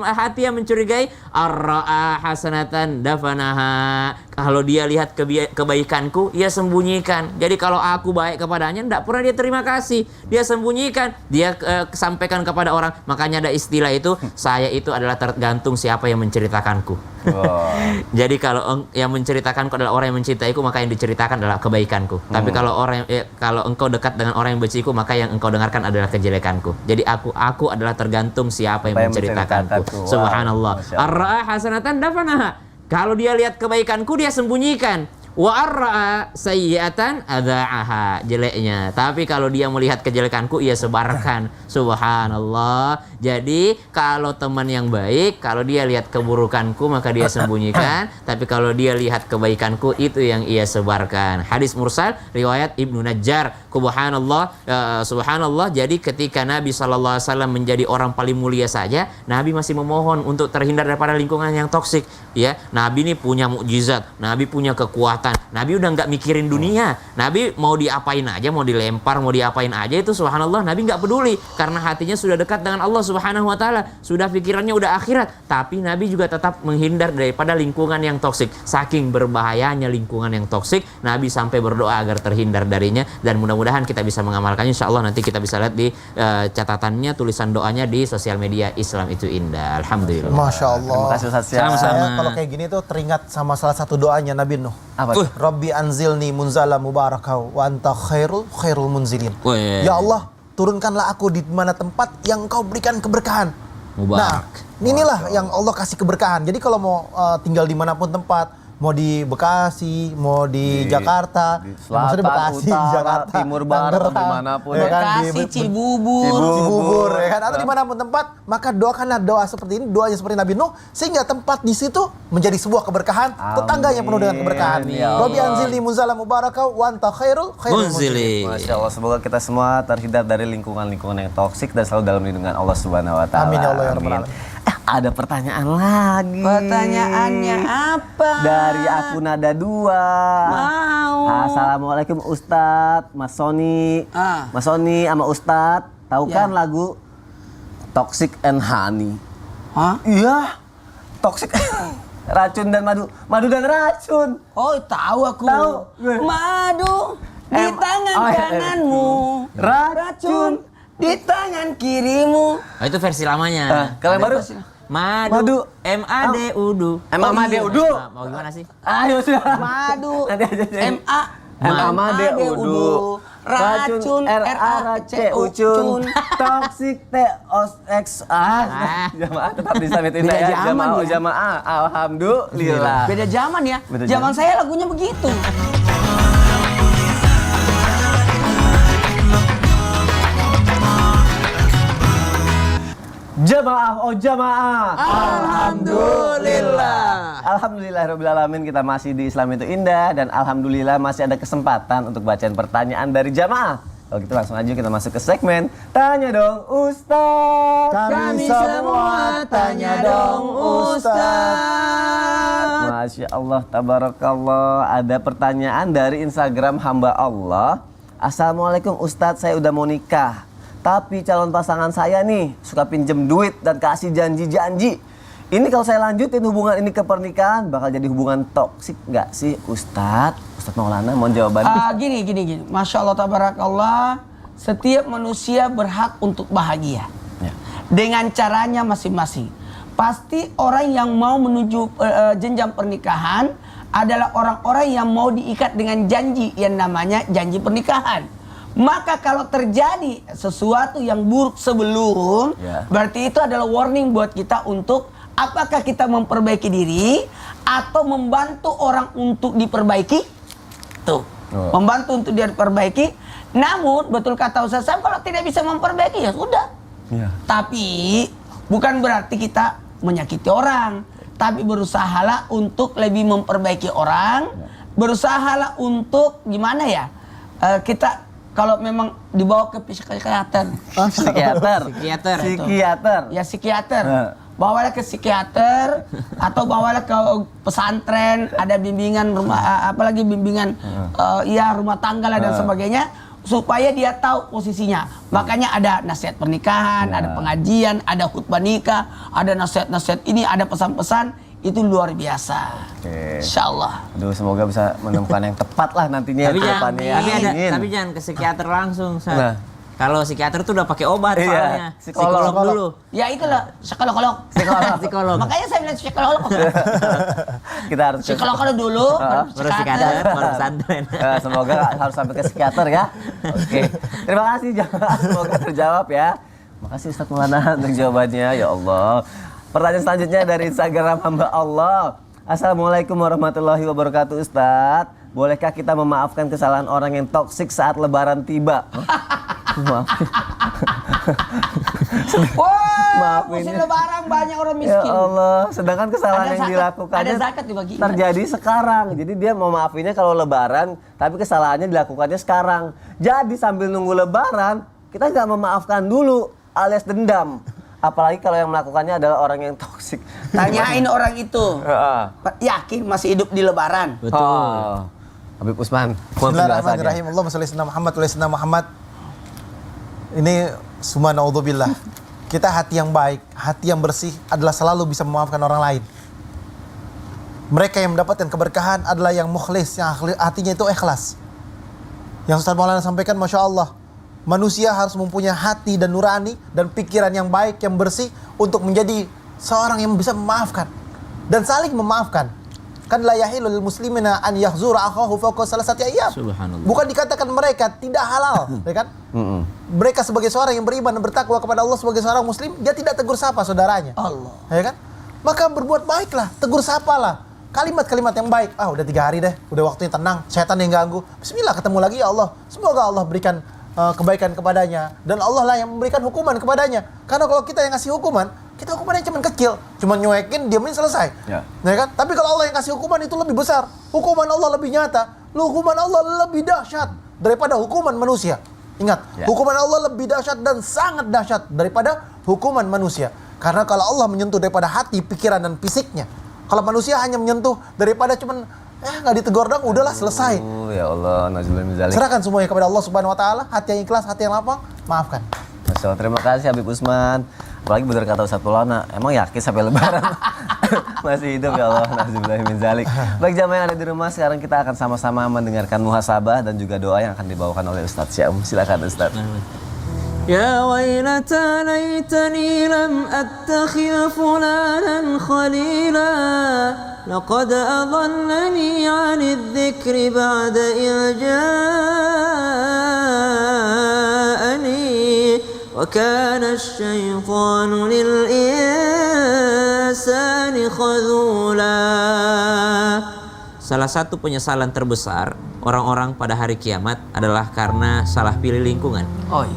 hati yang mencurigai? Ar-ra'a hasanatan dafanaha. Kalau dia lihat kebaikanku, ia sembunyikan. Jadi kalau aku baik kepadanya, tidak pernah dia terima kasih. Dia sembunyikan. Dia sampaikan kepada orang. Makanya ada istilah itu, saya itu adalah tergantung siapa yang menceritakanku. Wow. Jadi kalau yang menceritakanku adalah orang yang mencintaiku, maka yang diceritakan adalah kebaikanku. Tapi kalau kalau engkau dekat dengan orang yang benciku, maka yang engkau dengarkan adalah kejelekanku. Jadi aku adalah tergantung siapa yang menceritakanku. Wow. Subhanallah. Ar-ra'a hasanatan dafanaha. Kalau dia lihat kebaikanku, dia sembunyikan. Wa arra'a sayyi'atan adza'aha, jeleknya. Tapi kalau dia melihat kejelekanku, ia sebarkan. Subhanallah. Jadi kalau teman yang baik, kalau dia lihat keburukanku maka dia sembunyikan. Tapi kalau dia lihat kebaikanku, itu yang ia sebarkan. Hadis mursal riwayat Ibnu Najjar. Subhanallah, subhanallah. Jadi ketika Nabi SAW menjadi orang paling mulia saja, Nabi masih memohon untuk terhindar daripada lingkungan yang toksik. Ya, Nabi ini punya mukjizat, Nabi punya kekuatan. Nabi udah nggak mikirin dunia. Nabi mau diapain aja, mau dilempar, mau diapain aja itu subhanallah, Nabi nggak peduli karena hatinya sudah dekat dengan Allah Subhanahu wa taala, sudah pikirannya udah akhirat. Tapi Nabi juga tetap menghindar daripada lingkungan yang toksik. Saking berbahayanya lingkungan yang toksik, Nabi sampai berdoa agar terhindar darinya, dan mudah-mudahan kita bisa mengamalkannya. Insyaallah nanti kita bisa lihat di catatannya, tulisan doanya di sosial media Islam itu Indah. Alhamdulillah. Masya Allah. Terima kasih Ustaz Syam. Sama-sama. Saya kalau kayak gini tuh teringat sama salah satu doanya Nabi Nuh. Apa? Rabbi anzilni munzala mubarakau wa anta khairul munzilin. Wih. Ya Allah, turunkanlah aku di mana tempat yang Engkau berikan keberkahan. Mubarak. Nah, inilah yang Allah kasih keberkahan. Jadi kalau mau tinggal dimanapun tempat, mau di Bekasi, mau di Jakarta, di maksudnya selatan, Bekasi, utara, Jakarta, timur, barat, Tangerang, dimanapun. ya kan, Bekasi, Cibubur. Cibubur, ya kan, atau dimanapun tempat, maka doakanlah doa seperti ini, doanya seperti Nabi Nuh, sehingga tempat di situ menjadi sebuah keberkahan, tetangga yang penuh dengan keberkahan. Amin, ya Rabbi Allah. anzilni munzalan mubarakah wa anta khairul Munzili. Masya Allah, semoga kita semua terhindar dari lingkungan-lingkungan yang toksik dan selalu dalam lindungan Allah Subhanahu Wa Taala. Amin ya Allah ya Rabbal Amin. Ada pertanyaan lagi. Pertanyaannya apa? Dari aku Nada 2. Mau. Assalamualaikum Ustadz, Mas Sony. Ah. Mas Sony sama Ustadz, tahu Ya. kan lagu Toxic and Honey? Hah? Iya, toxic. Racun dan madu, madu dan racun. Oh, tahu aku. Tahu. Madu di tangan oh, iya. kananmu, racun di tangan kirimu. Oh, itu versi lamanya. Kalau yang baru, Madu. MADUDU. MADUDU. Mau gimana sih? ayo sudah. Madu. Nanti aja jadi. MADUDU. Racun RAC ucun. Toxic TOX. Jamaah tetap di Islam itu indah Beda ya. zaman Jamaah ya. jamaah. Alhamdulillah. Beda zaman ya. Beda Zaman zaman. saya lagunya begitu. Jamaah, oh jamaah. Alhamdulillah. Alhamdulillahirrabbilalamin, kita masih di Islam itu indah. Dan alhamdulillah masih ada kesempatan untuk bacaan pertanyaan dari jamaah. Kalau gitu langsung aja kita masuk ke segmen Tanya Dong Ustaz. Kami semua tanya dong Ustaz. Masya Allah, tabarakallah. Ada pertanyaan dari Instagram hamba Allah. Assalamualaikum Ustadz, saya udah mau nikah. Tapi calon pasangan saya nih suka pinjem duit dan kasih janji-janji. Ini kalau saya lanjutin hubungan ini ke pernikahan bakal jadi hubungan toksik nggak sih Ustadz? Ustadz Maulana mohon jawabannya. Gini. Masya Allah, tabarakallah. Setiap manusia berhak untuk bahagia. Ya. Dengan caranya masing-masing. Pasti orang yang mau menuju jenjang pernikahan adalah orang-orang yang mau diikat dengan janji yang namanya janji pernikahan. Maka kalau terjadi sesuatu yang buruk sebelum, Ya. berarti itu adalah warning buat kita untuk apakah kita memperbaiki diri atau membantu orang untuk diperbaiki. Tuh, membantu untuk dia diperbaiki. Namun betul kata Ustaz Sam, kalau tidak bisa memperbaiki ya sudah. Ya. Tapi bukan berarti kita menyakiti orang, tapi berusahalah untuk lebih memperbaiki orang, berusahalah untuk gimana ya? Kita kalau memang dibawa ke psikiater, Psikiater. Psikiater. ya psikiater. Nah. Bawalah ke psikiater atau bawalah ke pesantren, ada bimbingan rumah, apalagi bimbingan rumah tangga lah dan sebagainya, supaya dia tahu posisinya. Makanya ada nasihat pernikahan, ada pengajian, ada khutbah nikah, ada nasihat-nasihat ini, ada pesan-pesan, itu luar biasa. Oke. Insyaallah. Aduh, semoga bisa menemukan yang tepat lah nantinya Tapi ke jangan, depannya. Amin. tapi jangan ke psikiater langsung. Sat. Nah. Kalau psikiater tuh udah pakai obat Iya, soalnya. psikolog. Psikolog dulu. Ya itulah psikolog. Psikolog. Makanya saya bilang psikolog. Kita harus ke Psikolog dulu, baru Baru psikiater, baru pesantren. semoga harus sampai ke psikiater ya. Oke. Terima kasih jamaah. Semoga terjawab ya. Makasih Ustadz Maulana untuk jawabannya. Ya Allah. Pertanyaan selanjutnya dari Instagram hamba Allah. Assalamualaikum warahmatullahi wabarakatuh Ustadz. Bolehkah kita memaafkan kesalahan orang yang toksik saat lebaran tiba? Maaf. Wah, Maafin musim ya. lebaran banyak orang Ya miskin. Allah, sedangkan kesalahan Ada yang zakat, dilakukannya ada zakat dibagiin. terjadi sekarang. Jadi dia mau maafinnya kalau lebaran, tapi kesalahannya dilakukannya sekarang. Jadi sambil nunggu lebaran, kita nggak memaafkan dulu, alias dendam. Apalagi kalau yang melakukannya adalah orang yang toksik. Tanyain orang itu. Heeh. Yakin masih hidup di lebaran? Betul. Oh. Habib Usman. mohon Bismillahirrahmanirrahim. Allahumma sholli ala Muhammad wa ala sayyidina Muhammad. Ini semua naudzubillah. Kita hati yang baik, hati yang bersih adalah selalu bisa memaafkan orang lain. Mereka yang mendapatkan keberkahan adalah yang mukhlis, yang hatinya itu ikhlas. Yang Ustaz Maulana sampaikan, Masya Allah, manusia harus mempunyai hati dan nurani dan pikiran yang baik, yang bersih untuk menjadi seorang yang bisa memaafkan dan saling memaafkan. Kan la yahillu lil muslimina an yahzura akhahu fawqa salasati ayyam. Subhanallah. Bukan dikatakan mereka tidak halal, ya kan? Mereka sebagai seorang yang beriman dan bertakwa kepada Allah sebagai seorang muslim, dia tidak tegur sapa saudaranya. Allah. Ya kan? Maka berbuat baiklah, tegur sapalah. Kalimat-kalimat yang baik. Ah, udah 3 hari deh, udah waktunya tenang, setan yang ganggu. Bismillah, ketemu lagi ya Allah. Semoga Allah berikan kebaikan kepadanya dan Allah lah yang memberikan hukuman kepadanya. Karena kalau kita yang ngasih hukuman, kita hukumannya cuma kecil, cuma nyuekin, diamin, selesai. Ya kan? Tapi kalau Allah yang kasih hukuman itu lebih besar. Hukuman Allah lebih nyata. Hukuman Allah lebih dahsyat daripada hukuman manusia. Ingat, hukuman Allah lebih dahsyat dan sangat dahsyat daripada hukuman manusia. Karena kalau Allah menyentuh daripada hati, pikiran dan fisiknya. Kalau manusia hanya menyentuh daripada cuman nggak ditegur dong, udahlah selesai. Ya Allah, nauzubillah min dzalik. Serahkan semuanya kepada Allah Subhanahu wa taala, hati yang ikhlas, hati yang lapang, maafkan. Masya Allah, terima kasih Habib Usman. Apalagi benar kata Ustaz Maulana, emang yakin sampai lebaran masih hidup ya Allah, nauzubillah min dzalik. Baik jamaah yang ada di rumah, sekarang kita akan sama-sama mendengarkan muhasabah dan juga doa yang akan dibawakan oleh Ustaz Syam. Silakan Ustaz. يا ويلتى ليتني لم أتخذ فلانا خليلا لقد أضلني عن الذكر بعد إذ جاءني وكان الشيطان للإنسان خذولا. Salah satu penyesalan terbesar orang-orang pada hari kiamat adalah karena salah pilih lingkungan.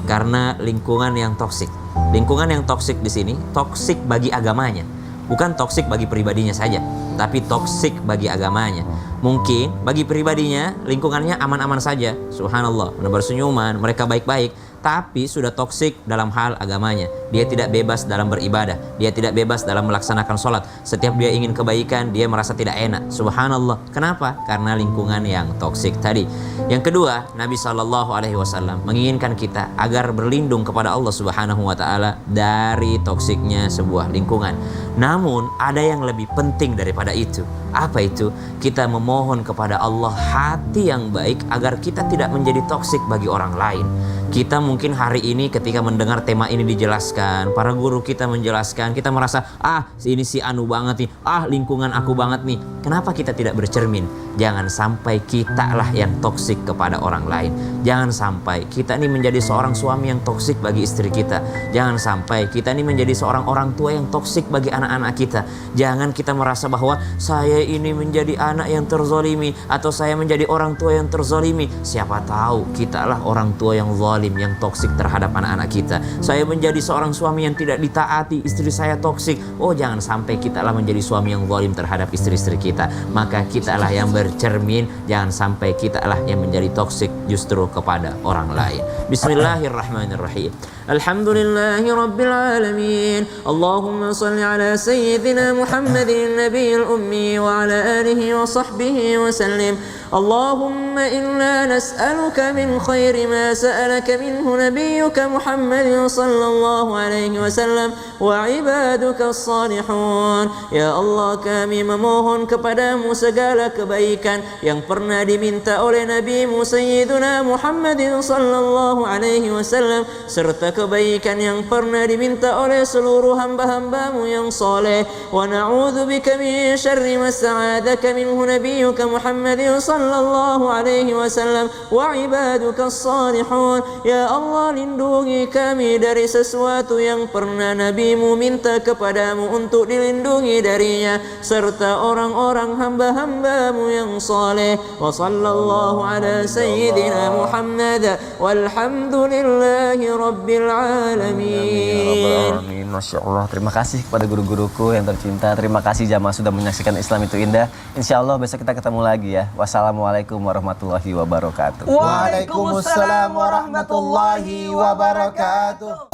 Karena lingkungan yang toksik. Lingkungan yang toksik di sini toksik bagi agamanya, bukan toksik bagi pribadinya saja, tapi toksik bagi agamanya. Mungkin bagi pribadinya lingkungannya aman-aman saja, subhanallah, menebar senyuman, mereka baik-baik, tapi sudah toksik dalam hal agamanya. Dia tidak bebas dalam beribadah, dia tidak bebas dalam melaksanakan sholat. Setiap dia ingin kebaikan, dia merasa tidak enak. Subhanallah. Kenapa? Karena lingkungan yang toksik tadi. Yang kedua, Nabi SAW menginginkan kita agar berlindung kepada Allah Subhanahu Wa Taala dari toksiknya sebuah lingkungan. Namun ada yang lebih penting daripada itu. Apa itu? Kita memohon kepada Allah hati yang baik agar kita tidak menjadi toksik bagi orang lain. Kita mungkin hari ini ketika mendengar tema ini dijelaskan, para guru kita menjelaskan, kita merasa, ini si anu banget nih, lingkungan aku banget nih. Kenapa kita tidak bercermin? Jangan sampai kita lah yang toksik kepada orang lain. Jangan sampai kita ini menjadi seorang suami yang toksik bagi istri kita. Jangan sampai kita ini menjadi seorang orang tua yang toksik bagi anak-anak kita. Jangan kita merasa bahwa saya ini menjadi anak yang terzolimi atau saya menjadi orang tua yang terzolimi. Siapa tahu kita lah orang tua yang zalim, yang toksik terhadap anak-anak kita. Saya menjadi seorang suami yang tidak ditaati, istri saya toksik. Jangan sampai kita lah menjadi suami yang zalim terhadap istri-istri kita. Maka kita lah yang bercermin, jangan sampai kita lah yang menjadi toksik justru kepada orang lain. Bismillahirrahmanirrahim. Alhamdulillahi Rabbil Alamin. Allahumma salli ala Sayyidina Muhammadin Nabiyil Ummi wa ala alihi wa sahbihi wa sallim. Allahumma inna nas'aluka min khairi ma sa'alaka minhu nabiyyuka Muhammadin sallallahu alaihi wasallam wa ibaduka as-salihun. Ya Allah, kami memohon kepadamu segala kebaikan yang pernah diminta oleh Nabi-Mu Sayyiduna Muhammadin sallallahu alaihi wasallam, serta kebaikan yang pernah diminta oleh seluruh hamba-hambamu yang saleh. Wa na'udzubika min syarri ma sa'adaka minhu nabiyyuka Muhammadin sallallahu alaihi wasallam wa ibaduka as-salihun. Ya Allah, lindungi kami dari sesuatu yang pernah Nabi-Mu minta kepadamu untuk dilindungi darinya, serta orang-orang hamba-hambamu yang saleh. Wa sallallahu ala sayyidina Muhammad walhamdulillahi rabbil alamin. Amin. Masya Allah, terima kasih kepada guru-guruku yang tercinta. Terima kasih jamaah sudah menyaksikan Islam itu indah. Insya Allah besok kita ketemu lagi ya. Wassalamualaikum warahmatullahi wabarakatuh. Waalaikumsalam warahmatullahi wabarakatuh.